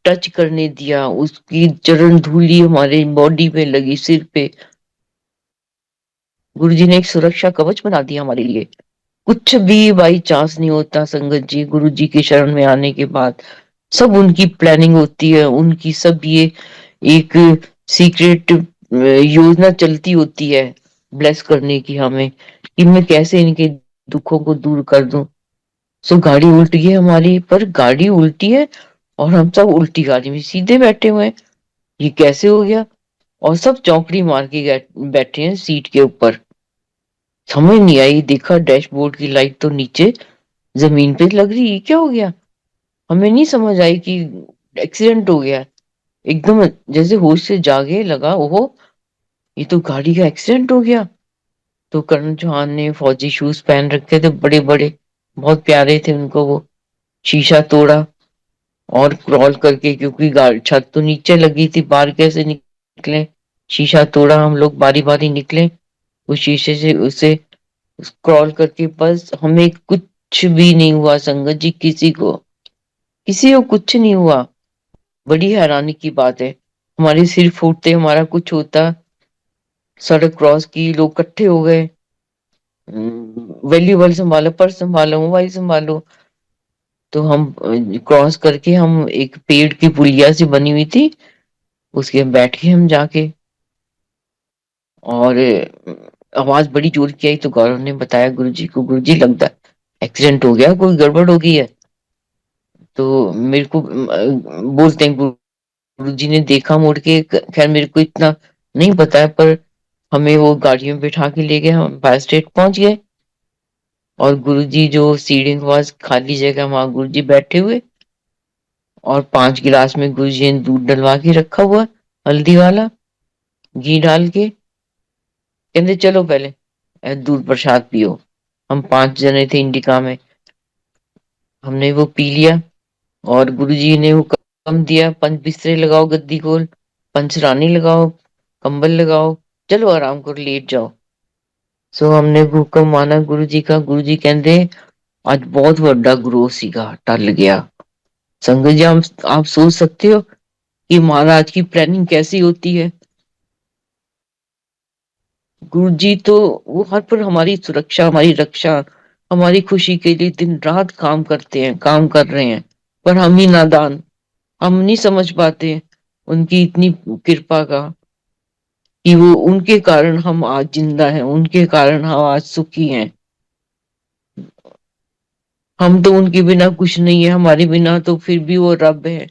टच करने दिया, उसकी चरण धूली हमारे बॉडी पे लगी, सिर पे। गुरुजी ने एक सुरक्षा कवच बना दिया हमारे लिए। कुछ भी बाई चांस नहीं होता संगत जी, गुरुजी की शरण में आने के बाद। सब उनकी प्लानिंग होती है, उनकी सब ये एक सीक्रेट योजना चलती होती है ब्लेस करने की हमें, कि मैं कैसे इनके दुखों को दूर कर दूं। सो गाड़ी उल्टी है हमारी, पर गाड़ी उल्टी है और हम सब उल्टी गाड़ी में सीधे बैठे हुए हैं। ये कैसे हो गया? और सब चौकड़ी मार के बैठे हैं सीट के ऊपर। समझ नहीं आई, देखा डैशबोर्ड की लाइट तो नीचे जमीन पे लग रही है, क्या हो गया? हमें नहीं समझ आई कि एक्सीडेंट हो गया। एकदम जैसे होश से जागे, लगा ओहो ये तो गाड़ी का एक्सीडेंट हो गया। तो करण चौहान ने फौजी शूज पहन रखे थे, बड़े बड़े, बहुत प्यारे थे उनको। वो शीशा तोड़ा और क्रॉल करके, क्योंकि छत तो नीचे लगी थी, बाहर कैसे निकले? शीशा तोड़ा, हम लोग बारी बारी निकले उस शीशे से, उसे क्रॉल करके। बस हमें कुछ भी नहीं हुआ संगत जी, किसी को कुछ नहीं हुआ। बड़ी हैरानी की बात है। हमारे सिर फूटते, हमारा कुछ होता, सड़क क्रॉस की, लोग इकट्ठे हो गए, वैल्यूबल संभालो, पर्स संभालो, मोबाइल संभालो। तो हम क्रॉस करके, हम एक पेड़ की पुलिया सी बनी हुई थी, उसके बैठ के हम जाके, और आवाज बड़ी जोर की आई। तो गौरव ने बताया गुरुजी को, गुरुजी लगता है एक्सीडेंट हो गया, कोई गड़बड़ हो गई है। तो मेरे को बोलते हैं गुरुजी ने देखा मुड़ के, खैर मेरे को इतना नहीं पता है, पर हमें वो गाड़ी में बिठा के ले गए, हम फायर स्टेट पहुंच गए। और गुरुजी जो सीढ़ी के पास खाली जगह, वहां गुरुजी बैठे हुए, और 5 गिलास में गुरुजी ने दूध डलवा के रखा हुआ, हल्दी वाला, घी डाल के। कहते चलो पहले दूध प्रसाद पियो। हम 5 जने थे इंडिका में, हमने वो पी लिया। और गुरुजी ने हुक्म दिया, पंच बिस्तरे लगाओ, गद्दी खोल, पंचरानी लगाओ, कंबल लगाओ, चलो आराम करो, लेट जाओ। सो हमने हुक्म माना गुरुजी का। गुरुजी कहते आज बहुत बड़ा ग्रोह सीगा, टल गया। संगत जी, आप सोच सकते हो कि महाराज की प्लानिंग कैसी होती है। गुरुजी तो वो हर पर हमारी सुरक्षा, हमारी रक्षा, हमारी खुशी के लिए दिन रात काम करते हैं, काम कर रहे हैं। पर हम ही नादान, हम नहीं समझ पाते उनकी इतनी कृपा का, कि वो उनके कारण हम आज जिंदा हैं, उनके कारण हम आज सुखी हैं। हम तो उनके बिना कुछ नहीं है, हमारे बिना तो फिर भी वो रब है।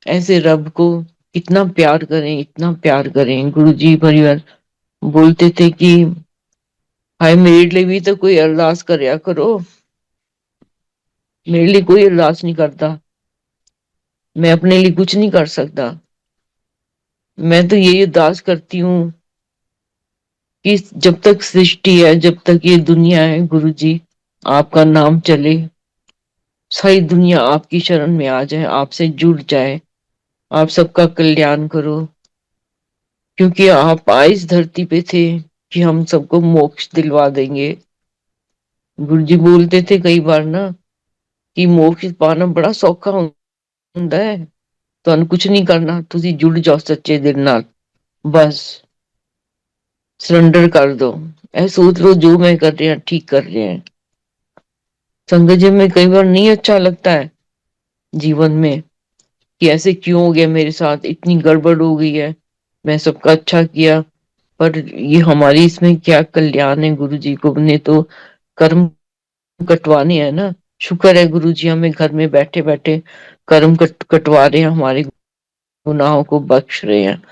ऐसे रब को कितना प्यार करें, इतना प्यार करें। गुरुजी परिवार बोलते थे कि हाय मेरे लिए भी तो कोई अरदास करया करो। मेरे लिए कोई अरदास नहीं करता, मैं अपने लिए कुछ नहीं कर सकता। मैं तो यही अरदास करती हूँ कि जब तक सृष्टि है, जब तक ये दुनिया है, गुरुजी आपका नाम चले, सारी दुनिया आपकी शरण में आ जाए, आपसे जुड़ जाए, आप सबका कल्याण करो। क्योंकि आप आए इस धरती पे थे कि हम सबको मोक्ष दिलवा देंगे। गुरुजी बोलते थे कई बार ना, कि मोक्ष पाना बड़ा सौखा ਹੁੰਦਾ है, ਤੁਹਾਨੂੰ कुछ नहीं करना, ਤੁਸੀਂ जुड़ जाओ सच्चे दिल नाल, बस सरेंडर कर दो। ऐसे सोच लो जो मैं कर रहे हैं ठीक कर रहे हैं। संगत जी में कई बार नहीं अच्छा लगता है जीवन में, कि ऐसे क्यों हो गया मेरे साथ, इतनी गड़बड़ हो गई है, मैं सबका अच्छा किया, पर ये हमारी इसमें क्या कल्याण है? गुरु जी को ने तो कर्म कटवाने हैं ना। शुक्र है गुरु जी हमें घर में बैठे बैठे कर्म कटवा रहे हैं, हमारे गुनाहों को बख्श रहे हैं।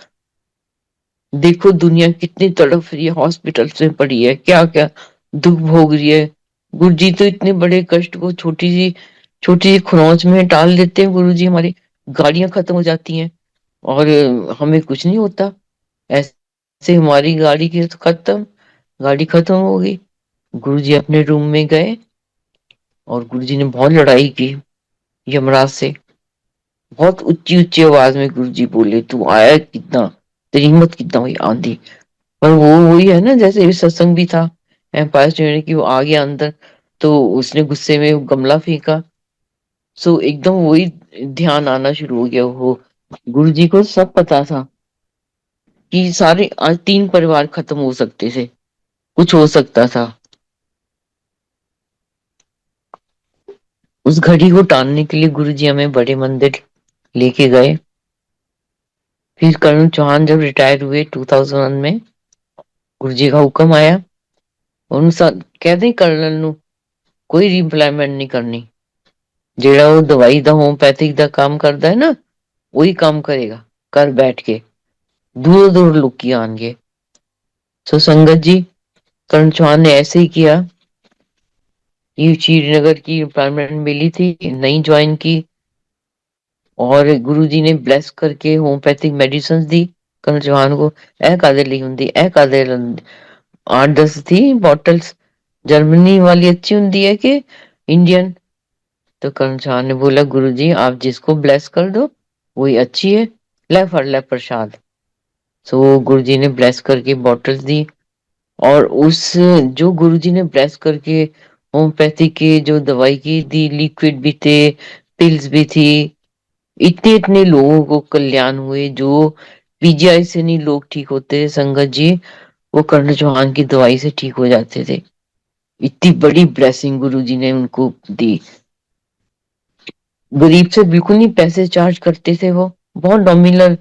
देखो दुनिया कितनी तड़फ रही है, हॉस्पिटल्स में पड़ी है, क्या क्या दुख भोग रही है। गुरु जी तो इतने बड़े कष्ट को छोटी सी खरोंच में टाल देते हैं। गुरु जी हमारी गाड़ियां खत्म हो जाती हैं और हमें कुछ नहीं होता। ऐसे हमारी गाड़ी की तो खत्म, गाड़ी खत्म हो गई। गुरु जी अपने रूम में गए और गुरु जी ने बहुत लड़ाई की यमराज से। बहुत ऊंची ऊंची आवाज में गुरु जी बोले, तू आया कितना, तेरी हिम्मत कितना हुई आंधी। पर वो वही है ना, जैसे सत्संग भी था एम्पायर स्टेट की, वो आ गया अंदर, तो उसने गुस्से में वो गमला फेंका। सो एकदम वही ध्यान आना शुरू हो गया। वो गुरु जी को सब पता था कि सारे आज 3 परिवार खत्म हो सकते थे, कुछ हो सकता था। उस घड़ी को टालने के लिए गुरु जी हमें बड़े मंदिर लेके गए। फिर कर्ण चौहान जब रिटायर हुए 2001 में, गुरु जी का हुक्म आया, ਉਹਨੂੰ कहते कर्नल नु कोई रीएम्प्लॉयमेंट नहीं करनी। ਜਿਹੜਾ ਉਹ ਦਵਾਈ ਦਾ ਹੋਮਪੈਥਿਕ ਦਾ ਕੰਮ ਕਰਦਾ ਹੈ ਨਾ, ਉਹੀ ਕੰਮ ਕਰੇਗਾ घर बैठ के। दूर दूर लोग आएंगे। सो संगत जी, कर्ण चौहान ने ऐसे ही किया। ये श्रीनगर की अपॉइंटमेंट मिली थी, नहीं ज्वाइन की, और गुरुजी ने ब्लेस करके होम्योपैथिक मेडिसिन दी कर्ण चौहान को। ए कादे ली हुंदी, ए कादे 8-10 थी बॉटल्स। जर्मनी वाली अच्छी हुंदी है कि इंडियन? तो कर्ण चौहान ने बोला, गुरुजी आप जिसको ब्लेस कर दो वही अच्छी है, ले फड़ ले प्रसाद। सो गुरुजी ने ब्लेस करके बॉटल्स दी। और उस जो गुरुजी ने ब्लेस करके होम्योपैथी के जो दवाई की दी, लिक्विड भी थे, पिल्स भी थी, इतने इतने लोगों को कल्याण हुए। जो पीजीआई से नहीं लोग ठीक होते संगत जी, वो कर्ण चौहान की दवाई से ठीक हो जाते थे। इतनी बड़ी ब्लेसिंग गुरुजी ने उनको दी। गरीब से बिल्कुल नहीं पैसे चार्ज करते थे वो, बहुत नॉमिनल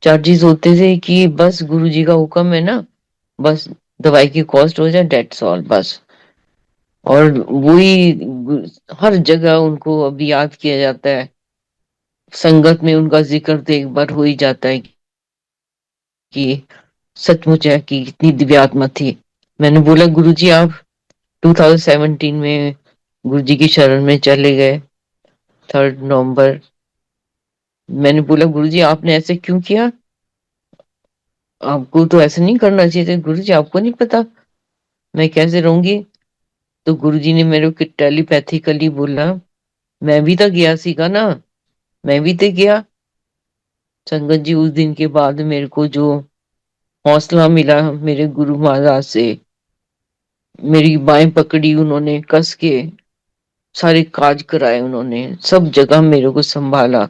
चार्जेस होते थे कि बस गुरुजी का हुक्म है ना, बस दवाई की कॉस्ट हो जाए, डेट्स ऑल, बस। और वही हर जगह उनको अभी याद किया जाता है। संगत में उनका जिक्र तो एक बार हो ही जाता है कि सचमुच है कि इतनी दिव्यात्मा थी। मैंने बोला, गुरुजी आप 2017 में गुरुजी की शरण में चले गए, 3 नवंबर। मैंने बोला, गुरुजी आपने ऐसे क्यों किया? आपको तो ऐसे नहीं करना चाहिए था। गुरुजी आपको नहीं पता मैं कैसे रहूंगी? तो गुरुजी ने मेरे को टेलीपैथिकली बोला, मैं भी तो गया सीगा ना, मैं भी तो गया। संगत जी, उस दिन के बाद मेरे को जो हौसला मिला मेरे गुरु महाराज से, मेरी बाहें पकड़ी उन्होंने कस के, सारे काज कराए उन्होंने, सब जगह मेरे को संभाला।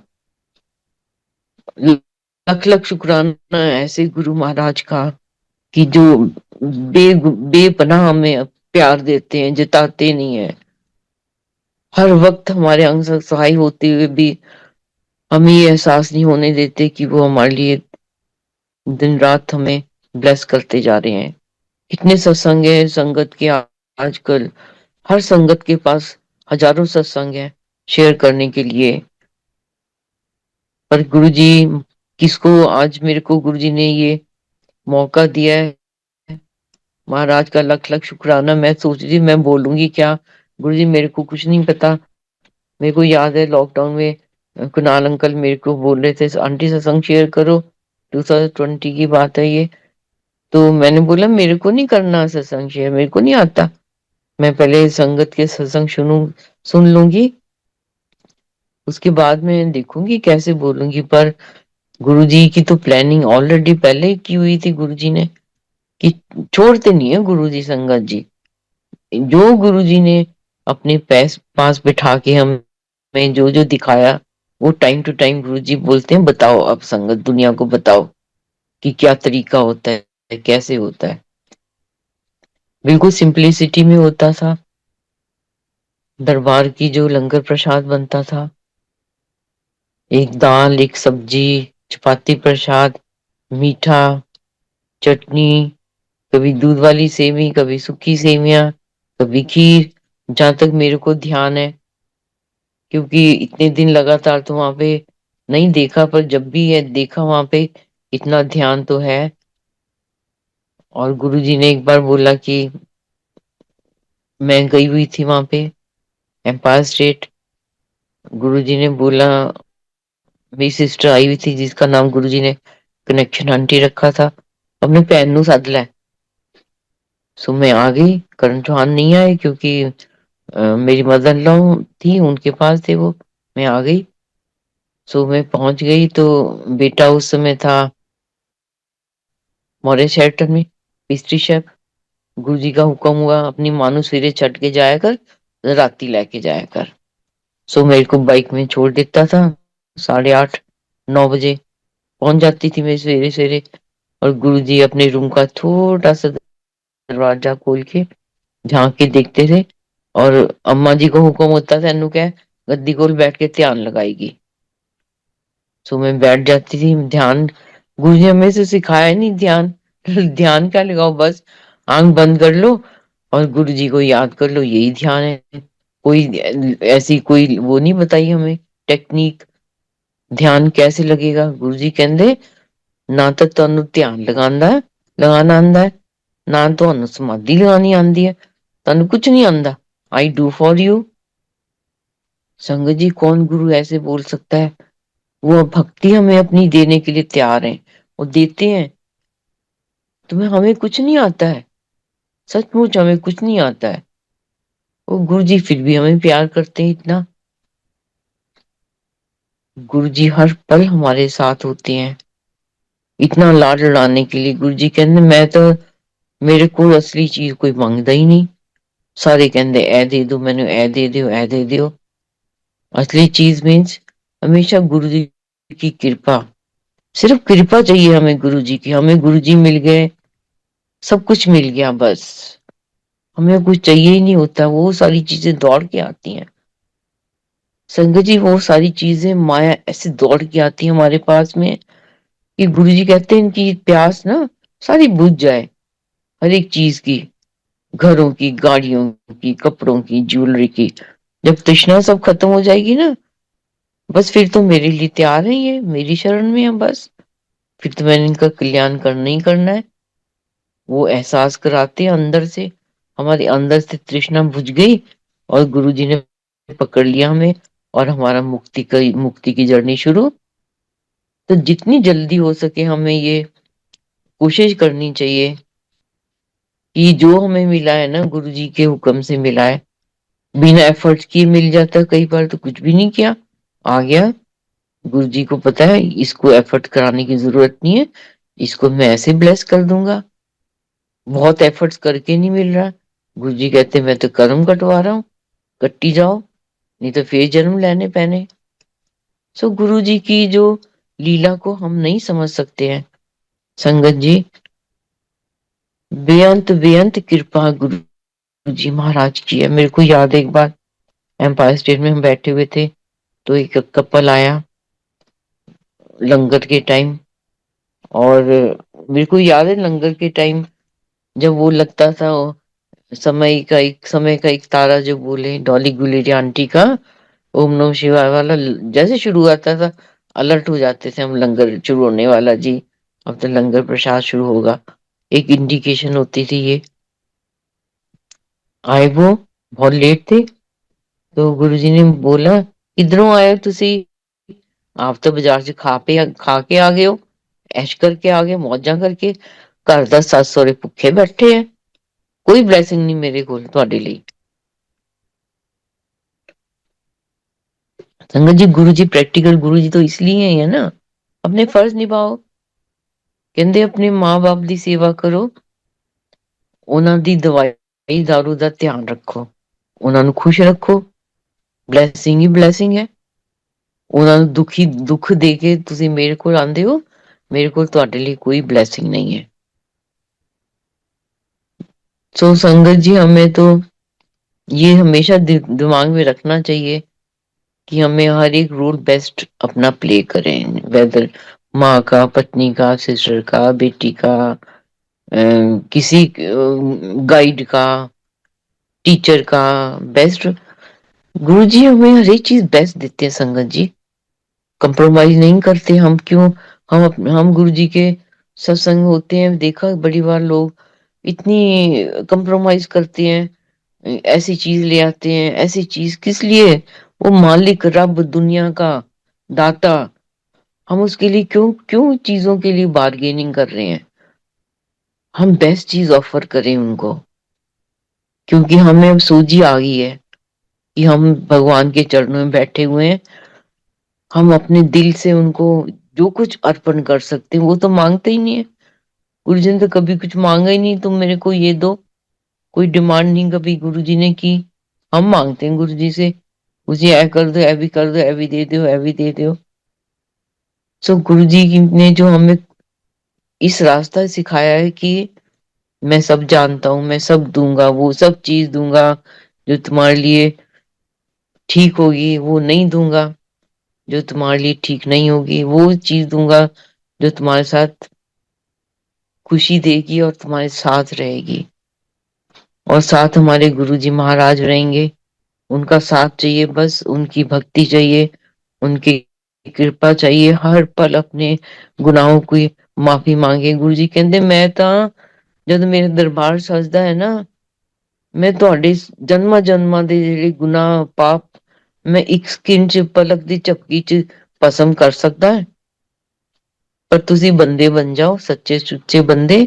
लख लख शुक्राना है ऐसे गुरु महाराज का कि जो बेपनाह हमें प्यार देते हैं, जताते नहीं है। हर वक्त हमारे अंग संग सहाय होते हुए भी हमें ये एहसास नहीं होने देते कि वो हमारे लिए दिन रात हमें ब्लेस करते जा रहे हैं। कितने सत्संग है संगत के आजकल, हर संगत के पास हजारों सत्संग है शेयर करने के लिए। पर गुरुजी किसको, आज मेरे को गुरुजी ने ये मौका दिया है, महाराज का लख लख शुक्राना। मैं सोच रही मैं बोलूंगी क्या, गुरुजी मेरे को कुछ नहीं पता। मेरे को याद है लॉकडाउन में कुणाल अंकल मेरे को बोल रहे थे, आंटी सत्संग शेयर करो, 2020 की बात है ये। तो मैंने बोला, मेरे को नहीं करना सत्संग शेयर, मेरे को नहीं आता, मैं पहले संगत के सत्संग सुन लूंगी, उसके बाद में देखूंगी कैसे बोलूंगी। पर गुरुजी की तो प्लानिंग ऑलरेडी पहले ही की हुई थी गुरुजी ने, कि छोड़ते नहीं है गुरुजी संगत जी। जो गुरुजी ने अपने पास बिठा के हमें जो जो दिखाया, वो टाइम टू टाइम गुरुजी बोलते हैं, बताओ अब संगत दुनिया को बताओ कि क्या तरीका होता है, कैसे होता है। बिल्कुल सिंपलिसिटी में होता था। दरबार की जो लंगर प्रसाद बनता था, एक दाल, एक सब्जी, चपाती, प्रसाद, मीठा, चटनी, कभी दूध वाली सेवी, कभी सूखी सेवियां, कभी खीर, जहां तक मेरे को ध्यान है, क्योंकि इतने दिन लगातार तो वहां पे नहीं देखा, पर जब भी है देखा वहां पे इतना ध्यान तो है। और गुरुजी ने एक बार बोला कि मैं गई हुई थी वहां पे एम्पायर स्टेट, गुरुजी ने बोला, मेरी सिस्टर आई हुई थी जिसका नाम गुरुजी ने कनेक्शन आंटी रखा था, अपने भैन नु सद लै। सो मैं आ गई, करण चौहान नहीं आए क्योंकि मेरी मदर इन लॉ थी, उनके पास थे वो, मैं आ गई। सो मैं पहुंच गई तो बेटा उस समय था मौर्य शेल्टर में, पेस्ट्री शेफ। गुरुजी का हुक्म हुआ, अपनी मानो सवेरे छट के जाया कर, राती लेके जाया कर। सो मेरे को बाइक में छोड़ देता था, 8:30-9 बजे पहुंच जाती थी मैं सवेरे सवेरे। और गुरुजी अपने रूम का छोटा सा दरवाजा खोल के झांक के देखते थे, और अम्मा जी को हुक्म होता था, इन्नू क्या गद्दी कोल बैठ के ध्यान लगाएगी। सो मैं बैठ जाती थी ध्यान। गुरु जी हमें से सिखाया नहीं ध्यान। ध्यान क्या लगाओ, बस आंख बंद कर लो और गुरु जी को याद कर लो, यही ध्यान है। कोई ऐसी कोई वो नहीं बताई हमें टेक्निक, ध्यान कैसे लगेगा। गुरु जी कहते ना तो ਤੁਹਾਨੂੰ ध्यान लगाना आंदा है, ना ਤੁਹਾਨੂੰ समाधि लगानी आंदी है, ਤੁਹਾਨੂੰ कुछ नहीं आंदा। I do for you. संगत जी कौन गुरु ऐसे बोल सकता है? वो भक्ति हमें अपनी देने के लिए तैयार है, वो देते हैं। तुम्हें हमें कुछ नहीं आता है, सचमुच हमें कुछ नहीं आता है। वो गुरु जी फिर भी हमें प्यार करते हैं इतना। गुरु जी हर पल हमारे साथ होते हैं, इतना लाड लड़ाने के लिए। गुरु जी कहते मैं तो, मेरे को असली चीज कोई मांगदा ही नहीं। सारे कहते ए दे दो मैंने, ए दे दो, ए दे दो। असली चीज मीन्स हमेशा गुरु जी की कृपा। सिर्फ कृपा चाहिए हमें गुरु जी की। हमें गुरु जी मिल गए, सब कुछ मिल गया बस। हमें कुछ चाहिए ही नहीं होता, वो सारी चीजें दौड़ के आती हैं। संगत जी वो सारी चीजें माया ऐसे दौड़ के आती है हमारे पास में कि गुरु जी कहते हैं इनकी प्यास ना सारी बुझ जाए। हर एक चीज की, घरों की, गाड़ियों की, कपड़ों की, ज्वेलरी की, जब तृष्णा सब खत्म हो जाएगी ना, बस फिर तो मेरे लिए तैयार है, ये मेरी शरण में है बस। फिर तो मैंने इनका कल्याण करना ही करना है। वो एहसास कराते हैं अंदर से, हमारे अंदर से तृष्णा बुझ गई और गुरु जी ने पकड़ लिया हमें, और हमारा मुक्ति की जर्नी शुरू। तो जितनी जल्दी हो सके हमें ये कोशिश करनी चाहिए कि जो हमें मिला है ना गुरु जी के हुक्म से मिला है, बिना एफर्ट किए मिल जाता। कई बार तो कुछ भी नहीं किया, आ गया। गुरु जी को पता है इसको एफर्ट कराने की जरूरत नहीं है, इसको मैं ऐसे ब्लेस कर दूंगा। बहुत एफर्ट्स करके नहीं मिल रहा, गुरु जी कहते मैं तो कर्म कटवा रहा हूँ, कट्टी जाओ, नहीं तो फिर जन्म लेने पैने। सो गुरु जी की जो लीला को हम नहीं समझ सकते हैं संगत जी। बेअंत बेअंत कृपा गुरु जी महाराज की है। मेरे को याद है एक बार एम्पायर स्टेट में हम बैठे हुए थे, तो एक कपल आया लंगर के टाइम। और मेरे को याद है लंगर के टाइम जब वो लगता था, समय का एक तारा जो बोले, डॉली गुलेरिया आंटी का ओम नमः शिवाय वाला जैसे शुरू होता था, अलर्ट हो जाते थे हम, लंगर शुरू होने वाला जी, अब तो लंगर प्रसाद शुरू होगा। एक इंडिकेशन होती थी ये। आए वो बहुत लेट थे, तो गुरुजी ने बोला किधरों आए हो तुसी? आप तो बाजार से खा के आ गए हो, ऐश करके आ गए, मौजां करके। घर दा सੱਸ ਸਹੁਰੇ भुखे बैठे हैं, कोई ब्लैसिंग नहीं मेरे को ਤੁਹਾਡੇ ਲਈ। संगत जी गुरु जी प्रैक्टिकल गुरु जी तो इसलिए है ना, अपने फर्ज निभाओ। ਕਹਿੰਦੇ अपने माँ बाप ਦੀ सेवा करो, ਉਹਨਾਂ ਦੀ ਦਵਾਈ दारू ਦਾ ਧਿਆਨ ਰੱਖੋ, ਉਹਨਾਂ ਨੂੰ ਖੁਸ਼ ਰੱਖੋ, ਬਲੇਸਿੰਗ ਹੀ ਬਲੇਸਿੰਗ ਹੈ। ਉਹਨਾਂ ਨੂੰ ਦੁੱਖ ਦੇ ਕੇ ਤੁਸੀਂ ਮੇਰੇ ਕੋਲ ਆਂਦੇ ਹੋ, मेरे को ਤੁਹਾਡੇ लिए कोई ब्लेसिंग नहीं है। सो संगत जी हमें तो ये हमेशा दिमाग में रखना चाहिए कि हमें हर एक रोल बेस्ट अपना प्ले करें, वेदर माँ का, पत्नी का, सिस्टर का, बेटी का, किसी गाइड का, टीचर का, बेस्ट। गुरु जी हमें हर एक चीज बेस्ट देते हैं संगत जी, कंप्रोमाइज नहीं करते हम। क्यों? हम गुरु जी के सत्संग होते हैं, देखा बड़ी बार लोग इतनी कंप्रोमाइज करते हैं, ऐसी चीज ले आते हैं। ऐसी चीज किस लिए? वो मालिक रब दुनिया का दाता, हम उसके लिए क्यों क्यों चीजों के लिए बार्गेनिंग कर रहे हैं? हम बेस्ट चीज ऑफर करें उनको, क्योंकि हमें अब सूझी आ गई है कि हम भगवान के चरणों में बैठे हुए हैं। हम अपने दिल से उनको जो कुछ अर्पण कर सकते हैं वो तो मांगते ही नहीं है। गुरु जी ने तो कभी कुछ मांगा ही नहीं, तुम मेरे को ये दो, कोई डिमांड नहीं कभी गुरु जी ने की। हम मांगते हैं गुरु जी से उसे ऐ कर दो, ऐ भी कर दो, ऐ भी दे दो, ऐ भी दे दो। सो गुरु जी ने जो हमें इस रास्ता सिखाया है कि मैं सब जानता हूँ, मैं सब दूंगा, वो सब चीज दूंगा जो तुम्हारे लिए ठीक होगी, वो नहीं दूंगा जो तुम्हारे लिए ठीक नहीं होगी, वो चीज दूंगा जो तुम्हारे साथ खुशी देगी और तुम्हारे साथ रहेगी। और साथ हमारे गुरुजी महाराज रहेंगे, उनका साथ चाहिए, बस उनकी भक्ति चाहिए, उनकी कृपा चाहिए। हर पल अपने गुनाहों की माफी मांगे। गुरुजी कहते मैं ਤਾਂ जब मेरे दरबार सजदा है ना, मैं ਤੁਹਾਡੇ ਜਨਮਾਂ ਜਨਮਾਂ ਦੇ ਜਿਹੜੇ ਗੁਨਾਹ ਪਾਪ ਮੈਂ ਇੱਕ ਸਕਿੰਟ ਚ ਪਲਕ ਦੀ ਝਪਕੀ ਚ ਭਸਮ ਕਰ ਸਕਦਾ ਹੈ। पर तुसी बंदे बन जाओ, सच्चे सुच्चे बंदे।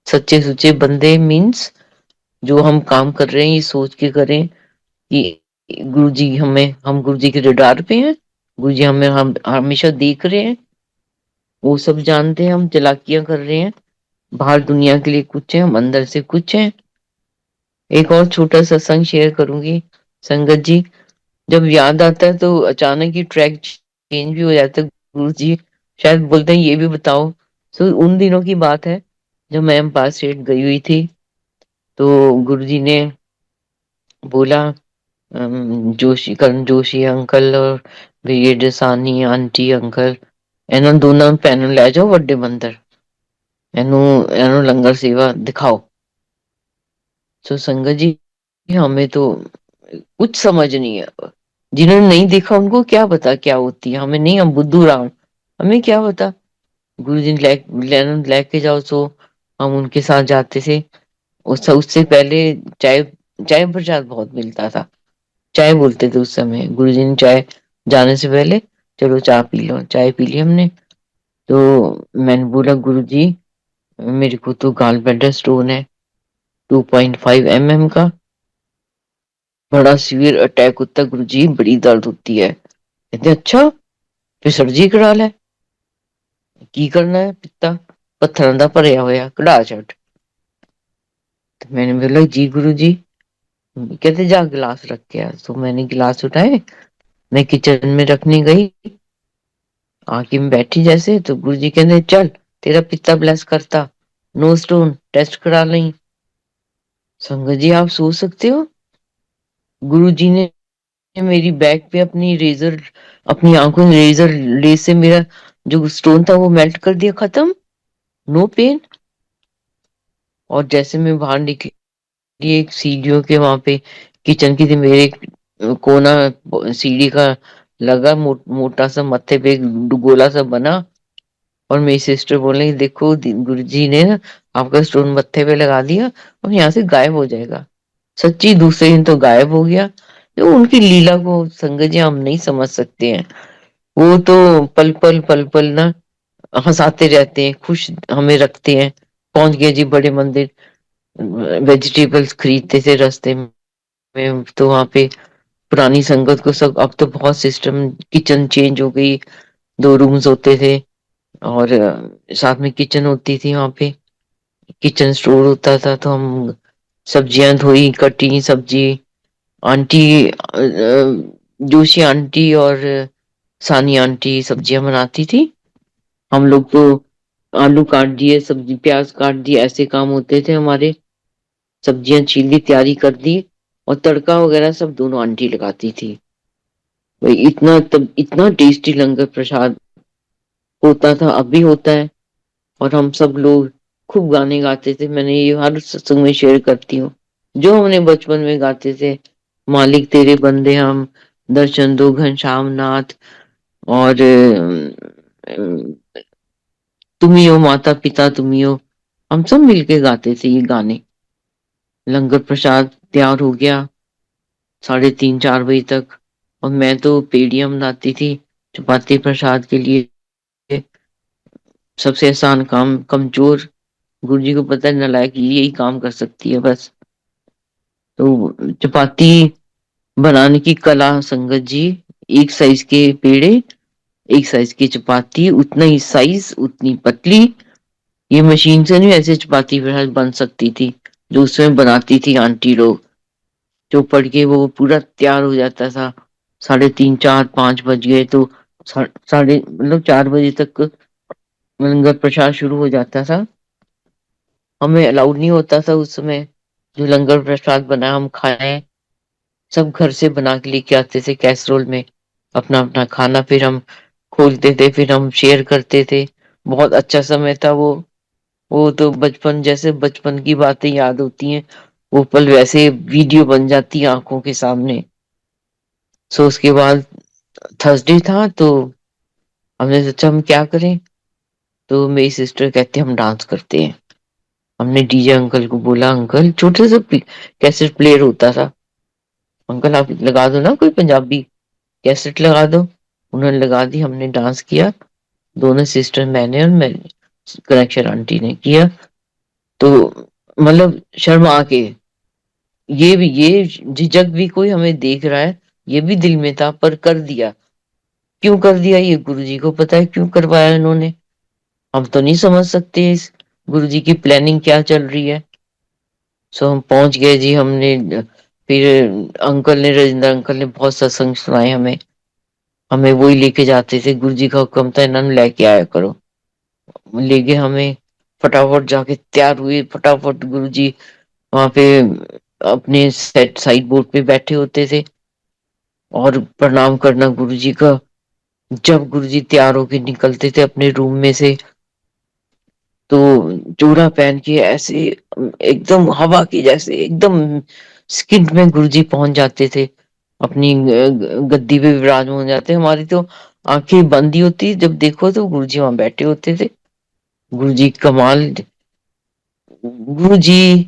सच्चे सुच्चे बंदे मीन्स जो हम काम कर रहे हैं ये सोच के करें कि गुरु जी हमें, हम गुरु जी के रडार पे हैं, गुरु जी हमें हम हमेशा देख रहे हैं, वो सब जानते हैं हम चालाकियां कर रहे हैं, बाहर दुनिया के लिए कुछ है, हम अंदर से कुछ है। एक और छोटा सत्संग शेयर करूंगी संगत जी। जब याद आता है तो अचानक ही ट्रैक चेंज भी हो जाता है। गुरु जी शायद बोलते हैं ये भी बताओ। सो उन दिनों की बात है जब मैं एम्पायर स्टेट गई हुई थी, तो गुरु जी ने बोला जोशी, करण जोशी अंकल और ब्रिगेडियर सानी आंटी अंकल, ਇਹਨਾਂ ਦੋਨਾਂ ਭੈਣ ਨੂੰ ਲੈ ਜਾਓ ਵੱਡੇ ਮੰਦਰ, ਇਹਨੂੰ ਇਹਨੂੰ लंगर सेवा दिखाओ। सो संगत जी हमें तो कुछ समझ नहीं है, जिन्होंने नहीं देखा उनको क्या पता क्या होती है, हमें नहीं, हम बुद्धू राम, हमें क्या पता। गुरु जी लेके जाओ, सो हम उनके साथ जाते थे। उससे पहले चाय, चाय प्रसाद बहुत मिलता था, चाय बोलते थे उस समय। गुरु जी ने चाय जाने से पहले चलो चाय पी लो, चाय पी ली हमने। तो मैंने बोला गुरु जी मेरे को तो गाल ब्लैडर स्टोन है 2.5 mm का, बड़ा सीवियर अटैक होता है गुरु जी, बड़ी दर्द होती है। कहते अच्छा फिर सर्जरी करा ले, की करना है, पित्ता पत्थर का भरया होया कढ़ा छट। तो मैंने बोला जी गुरु जी। कहते जा गिलास रख के आ। तो मैंने गिलास उठाए, मैं किचन में रखने गई, आके मैं बैठी जैसे, तो गुरु जी कहते चल तेरा पित्ता ब्लेस करता, नो स्टोन, टेस्ट करा लें। संगत जी आप सोच सकते हो, गुरु जी ने मेरी बैक पे अपनी रेजर, अपनी आंखों में रेजर ले से मेरा जो स्टोन था वो मेल्ट कर दिया, खत्म, नो पेन। और जैसे मैं बाहर निकली एक सीढ़ियों के वहां पे किचन की थी, मेरे कोना सीढ़ी का लगा, मोटा सा मत्थे पे एक गोला सा बना। और मेरी सिस्टर बोले देखो गुरु जी ने ना आपका स्टोन मत्थे पे लगा दिया और यहाँ से गायब हो जाएगा। सच्ची दूसरे दिन तो गायब हो गया। तो उनकी लीला को संगत जी हम नहीं समझ सकते हैं। वो तो पल पल ना हंसाते रहते हैं, खुश हमें रखते हैं। पहुंच गए जी बड़े मंदिर, वेजिटेबल्स खरीदते थे रास्ते में, तो वहां पे पुरानी संगत को सब, अब तो बहुत सिस्टम, किचन चेंज हो गई, 2 रूम्स होते थे और साथ में किचन होती थी वहां पे, किचन स्टोर होता था। तो हम सब्जियां धोई, कटी सब्जी, आंटी जोशी आंटी और सानी आंटी सब्जियां बनाती थी। हम लोग तो आलू काट दिए, सब्जी प्याज काट दिए, ऐसे काम होते थे हमारे। सब्जियां छील ली, तैयारी कर दी, और तड़का वगैरह सब दोनों आंटी लगाती थी। भाई इतना, तब इतना टेस्टी लंगर प्रसाद होता था, अब भी होता है। और हम सब लोग खूब गाने गाते थे, मैंने ये हर सत्संग में शेयर करती हूँ, जो हमने बचपन में गाते थे। मालिक तेरे बंदे हम, दर्शन दो घनश्याम नाथ, और तुम ही हो माता पिता तुम ही हो, हम सब मिलके गाते थे ये गाने। लंगर प्रसाद तैयार हो गया 3:30 4 बजे तक, और मैं तो पेड़ियां बनाती थी चपाती प्रसाद के लिए। सबसे आसान काम, कमजोर, गुरुजी को पता है नालायक यही काम कर सकती है बस। तो चपाती बनाने की कला संगत जी, एक साइज के पेड़े, एक साइज की चपाती, उतना ही साइज, उतनी पतली। ये मशीन से नहीं ऐसे चपाती प्रसाद बन सकती थी जो उसमें बनाती थी आंटी लोग। जो पढ़ के वो पूरा तैयार हो जाता था। 3:30 4 5 बज गए तो साढ़े मतलब 4 बजे तक लंगर प्रसाद शुरू हो जाता था। हमें अलाउड नहीं होता था उस समय जो लंगर प्रसाद बना हम खाएं। सब घर से बना के लेके आते थे कैसरोल में अपना अपना खाना, फिर हम खोलते थे, फिर हम शेयर करते थे। बहुत अच्छा समय था वो तो बचपन जैसे बचपन की बातें याद होती हैं, वो पल वैसे वीडियो बन जाती है आंखों के सामने। सो उसके बाद थर्सडे था तो हमने सोचा हम क्या करें, तो मेरी सिस्टर कहती हम डांस करते हैं। हमने डीजे अंकल को बोला, अंकल छोटे से कैसेट प्लेयर होता था, अंकल आप लगा दो ना कोई पंजाबी कैसेट लगा दो। उन्होंने लगा दी, हमने डांस किया, दोनों सिस्टर मैंने और मैंने कनेक्शन आंटी ने किया। तो मतलब शर्मा के ये झिझक भी कोई हमें देख रहा है, ये भी दिल में था पर कर दिया। क्यों कर दिया ये गुरुजी को पता है, क्यों करवाया इन्होंने, हम तो नहीं समझ सकते इस गुरुजी की प्लानिंग क्या चल रही है। सो हम पहुंच गए जी। हमने फिर अंकल ने राजेंद्र अंकल ने बहुत सत्संग सुनाए हमें। हमें वही लेके जाते थे, गुरुजी का हुक्म था इन्होंने लेके आया करो। ले गए हमें, फटाफट जाके तैयार हुए, फटाफट गुरुजी वहां पे अपने सेट साइड बोर्ड पे बैठे होते थे और प्रणाम करना गुरुजी का। जब गुरुजी तैयार होके निकलते थे अपने रूम में से तो जोड़ा पहन के ऐसे एकदम हवा की जैसे एकदम स्किन में गुरुजी पहुंच जाते थे, अपनी गद्दी पे विराजमान हो जाते। हमारी तो आंखें बंद ही होती, जब देखो तो गुरुजी वहां बैठे होते थे। गुरुजी कमाल, गुरुजी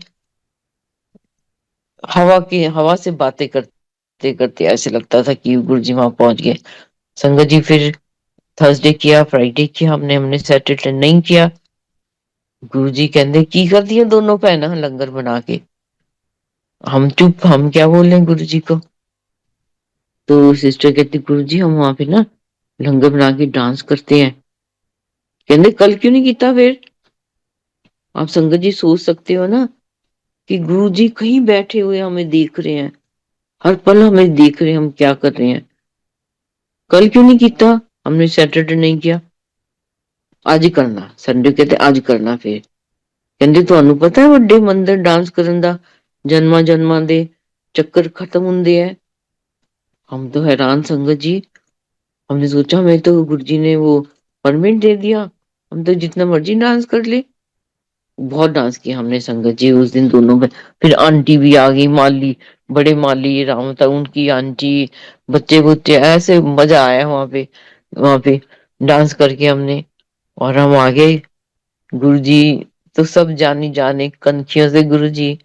हवा से बातें करते करते ऐसे लगता था कि गुरुजी वहां पहुंच गए। संगत जी फिर थर्सडे किया, फ्राइडे किया, हमने सैटरडे नहीं किया। गुरुजी कहते की कर दिया दोनों भैन लंगर बना के। हम चुप, हम क्या बोल रहे गुरुजी को। तो सिस्टर कहती गुरुजी हम वहां पे ना लंगर बना के डांस करते हैं। कहते कल क्यों नहीं किया फिर। आप संगत जी सोच सकते हो ना कि गुरुजी कहीं बैठे हुए हमें देख रहे हैं, हर पल हमें देख रहे हैं हम क्या कर रहे हैं। कल क्यों नहीं किया, हमने सैटरडे नहीं किया, आज ही करना। संडे कहते आज करना। फिर ਕਹਿੰਦੇ ਤੁਹਾਨੂੰ ਪਤਾ ਹੈ ਵੱਡੇ ਮੰਦਰ डांस ਕਰਨ ਦਾ जन्मा जन्मा ਦੇ ਚੱਕਰ खत्म ਹੁੰਦੇ है। हम तो हैरान संगत जी, हमने सोचा हमें तो गुरुजी ने वो परमिट दे दिया, हम तो जितना मर्जी डांस कर ले। बहुत डांस किया हमने संगत जी उस दिन दोनों में। फिर आंटी भी आ गई, माली बड़े माली राम था उनकी आंटी, बच्चे बुच्चे ऐसे मजा आया वहां पे डांस करके हमने। और हम आ गए, गुरुजी तो सब जानी जाने कनखियों से गुरुजी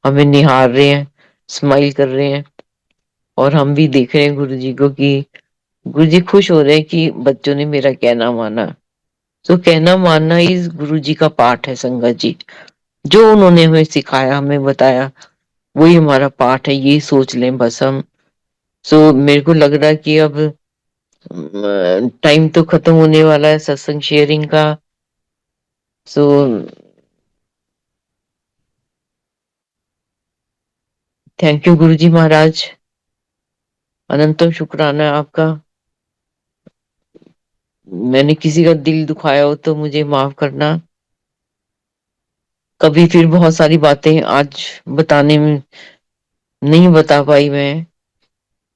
हमें निहार रहे हैं, स्माइल कर रहे हैं। और हम भी देख रहे हैं गुरुजी को कि गुरुजी खुश हो रहे हैं कि बच्चों ने मेरा कहना माना। तो कहना मानना इस गुरुजी का पाठ है संगत जी। जो उन्होंने हमें सिखाया हमें बताया वही हमारा पाठ है, ये सोच लें बस हम। सो मेरे को लग रहा है कि अब टाइम तो खत्म होने वाला है सत्संग शेयरिंग का। सो थैंक यू गुरुजी महाराज, अनंतम शुक्राना है आपका। मैंने किसी का दिल दुखाया हो तो मुझे माफ करना। कभी फिर बहुत सारी बातें आज बताने में नहीं बता पाई मैं।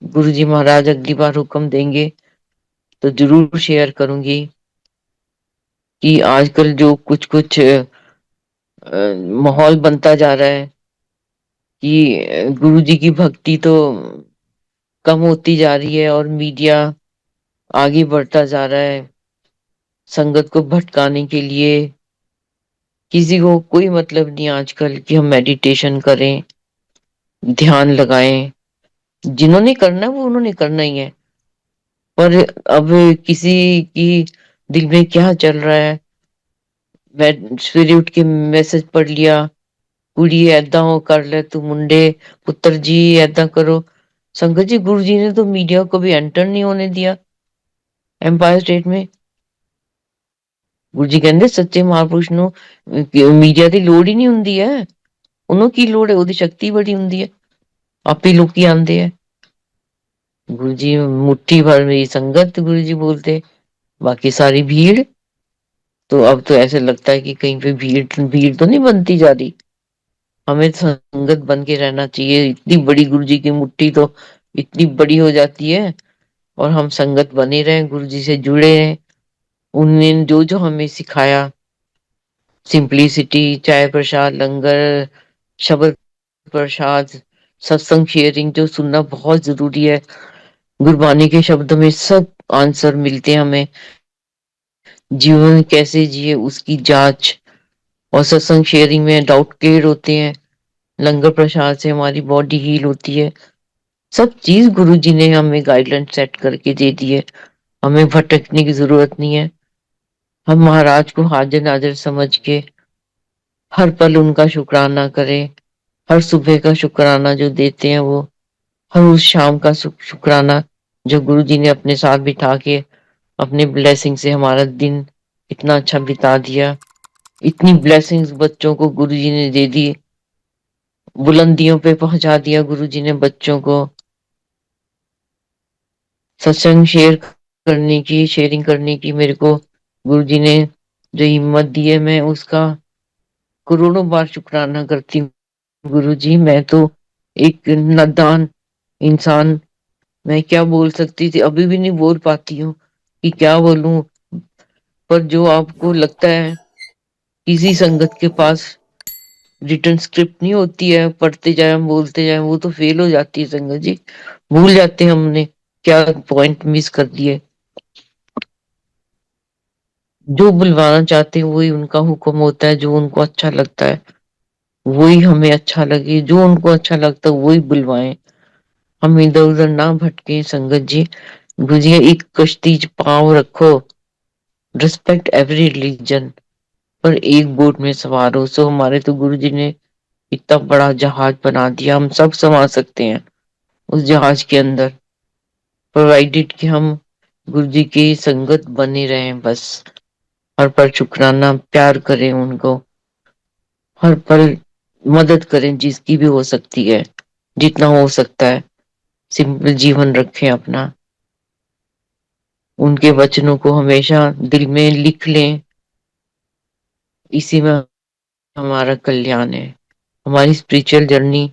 गुरुजी महाराज अगली बार हुक्म देंगे तो जरूर शेयर करूंगी कि आजकल जो कुछ कुछ माहौल बनता जा रहा है कि गुरुजी की भक्ति तो कम होती जा रही है और मीडिया आगे बढ़ता जा रहा है संगत को भटकाने के लिए। किसी को कोई मतलब नहीं आजकल कि हम मेडिटेशन करें, ध्यान लगाएं। जिन्होंने करना है वो उन्होंने करना ही है। पर अब किसी की दिल में क्या चल रहा है, मैं सवेरे उठ के मैसेज पढ़ लिया, कुड़ी ऐदा हो कर ले तू मुंडे, पुत्र जी ऐदा करो। संगत जी गुरु जी ने तो मीडिया को भी एंटर नहीं होने दिया एम्पायर स्टेट में। गुरु जी कहते सच्चे महापुरुष ਨੂੰ मीडिया की लोड़ ही नहीं ਹੁੰਦੀ है, ਉਹਨੂੰ ਕੀ ਲੋੜ है, ਉਹਦੀ शक्ति बड़ी ਹੁੰਦੀ है। आप ही लोग की आंदे है। गुरु जी मुट्ठी भर मेरी संगत, गुरु जी बोलते, बाकी सारी भीड़। तो अब तो ऐसे लगता है कि कहीं पे भीड़ भीड़ तो नहीं बनती जा रही। हमें तो संगत बन के रहना चाहिए। इतनी बड़ी गुरु जी की मुट्ठी तो इतनी बड़ी हो जाती है, और हम संगत बने रहे, गुरु जी से जुड़े हैं। उन्होंने जो जो हमें सिखाया, सिंपलिसिटी, चाय प्रसाद, लंगर, शब्द प्रसाद, सत्संग, शेयरिंग, जो सुनना बहुत जरूरी है। गुरबानी के शब्दों में सब आंसर मिलते हैं हमें। जीवन कैसे जिए उसकी जांच, और सत्संग शेयरिंग में डाउट क्लियर होते हैं। लंगर प्रसाद से हमारी बॉडी हील होती है। सब चीज गुरु जी ने हमें गाइडलाइन सेट करके दे दी है। हमें भटकने की जरूरत नहीं है। हम महाराज को हाजिर नाजिर समझ के हर पल उनका शुक्राना करें। हर सुबह का शुक्राना जो देते हैं वो, हर उस शाम का शुक्राना जो गुरु जी ने अपने साथ बिठा के अपने ब्लेसिंग से हमारा दिन इतना अच्छा बिता दिया। इतनी ब्लेसिंग्स बच्चों को गुरु जी ने दे दी, बुलंदियों पे पहुंचा दिया गुरु जी ने बच्चों को। सत्संग शेयर करने की, शेयरिंग करने की मेरे को गुरु जी ने जो हिम्मत दी है, मैं उसका करोड़ों बार शुक्राना करती हूँ। गुरु जी, मैं तो एक नादान इंसान, मैं क्या बोल सकती थी, अभी भी नहीं बोल पाती हूँ कि क्या बोलूं। पर जो आपको लगता है किसी संगत के पास रिटर्न स्क्रिप्ट नहीं होती है, पढ़ते जाए हम बोलते जाए, वो तो फेल हो जाती है संगत जी। भूल जाते हैं हमने क्या पॉइंट मिस कर दिए। जो बुलवाना चाहते हैं वही उनका हुक्म होता है, जो उनको अच्छा लगता है वही हमें अच्छा लगे, जो उनको अच्छा लगता है वही बुलवाएं। हम इधर उधर ना भटके संगत जी। गुरुजी एक कश्ती च पांव रखो, रिस्पेक्ट एवरी रिलीजन, पर एक बोट में सवार हो। सो हमारे तो गुरु जी ने इतना बड़ा जहाज बना दिया, हम सब समा सकते हैं उस जहाज के अंदर, प्रोवाइडेड कि हम गुरु जी की संगत बने रहें बस। हर पल शुक्राना, प्यार करें उनको, हर पल मदद करें जिसकी भी हो सकती है, जितना हो सकता है। सिंपल जीवन रखें अपना, उनके वचनों को हमेशा दिल में लिख लें। इसी में हमारा कल्याण है। हमारी स्पिरिचुअल जर्नी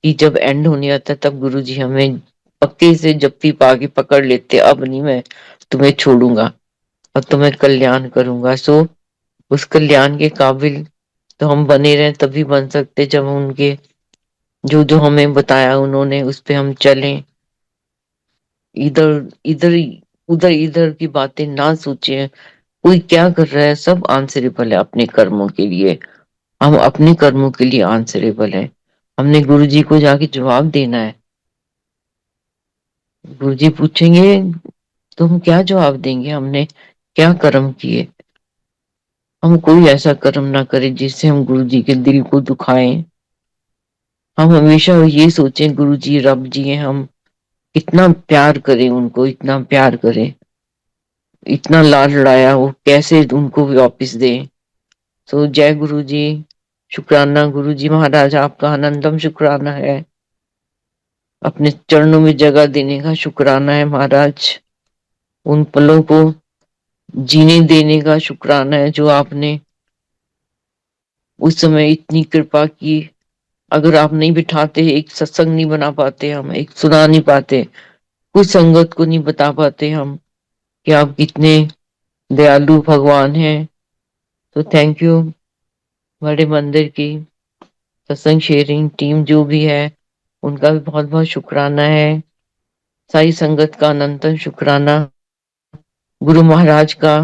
की जब एंड होने आता है, तब गुरु जी हमें पक्के से जप्फी पा के पकड़ लेते, अब नहीं मैं तुम्हें छोड़ूंगा, अब तुम्हें कल्याण करूंगा। सो उस कल्याण के काबिल तो हम बने रहे तभी बन सकते, जब हम उनके जो जो हमें बताया उन्होंने उस पे हम चलें। इधर इधर उधर इधर की बातें ना सोचें, कोई क्या कर रहा है, सब आंसरेबल है अपने कर्मों के लिए। हम अपने कर्मों के लिए आंसरेबल है। हमने गुरु जी को जाके जवाब देना है। गुरु जी पूछेंगे तो हम क्या जवाब देंगे, हमने क्या कर्म किए। हम कोई ऐसा कर्म ना करें जिससे हम गुरु जी के दिल को दुखाएं। हम हमेशा ये सोचें गुरु जी रब जी हैं, हम इतना प्यार करें उनको, इतना प्यार करें, इतना लाड लड़ाया, वो कैसे उनको भी वापिस दें। तो जय गुरु जी। शुक्राना गुरु जी महाराज, आपका अनंतम शुक्राना है। अपने चरणों में जगह देने का शुक्राना है महाराज। उन पलों को जीने देने का शुक्राना है जो आपने उस समय इतनी कृपा की। अगर आप नहीं बिठाते, एक सत्संग नहीं बना पाते, हम एक सुना नहीं पाते, कुछ संगत को नहीं बता पाते हम कि आप कितने दयालु भगवान हैं। तो थैंक यू बड़े मंदिर की सत्संग शेयरिंग टीम जो भी है, उनका भी बहुत बहुत शुक्राना है। सारी संगत का अनंत शुक्राना। गुरु महाराज का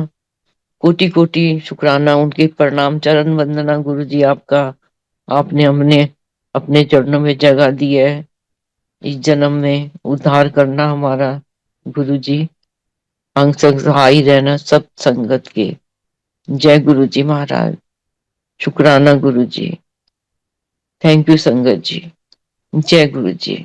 कोटि कोटि शुक्राना, उनके प्रणाम, चरण वंदना गुरु जी आपका। आपने हमने अपने चरणों में जगह दी है, इस जन्म में उद्धार करना हमारा। गुरु जी अंग संग सहाय रहना सब संगत के। जय गुरु जी महाराज। शुक्राना गुरु जी। थैंक यू संगत जी। जय गुरु जी।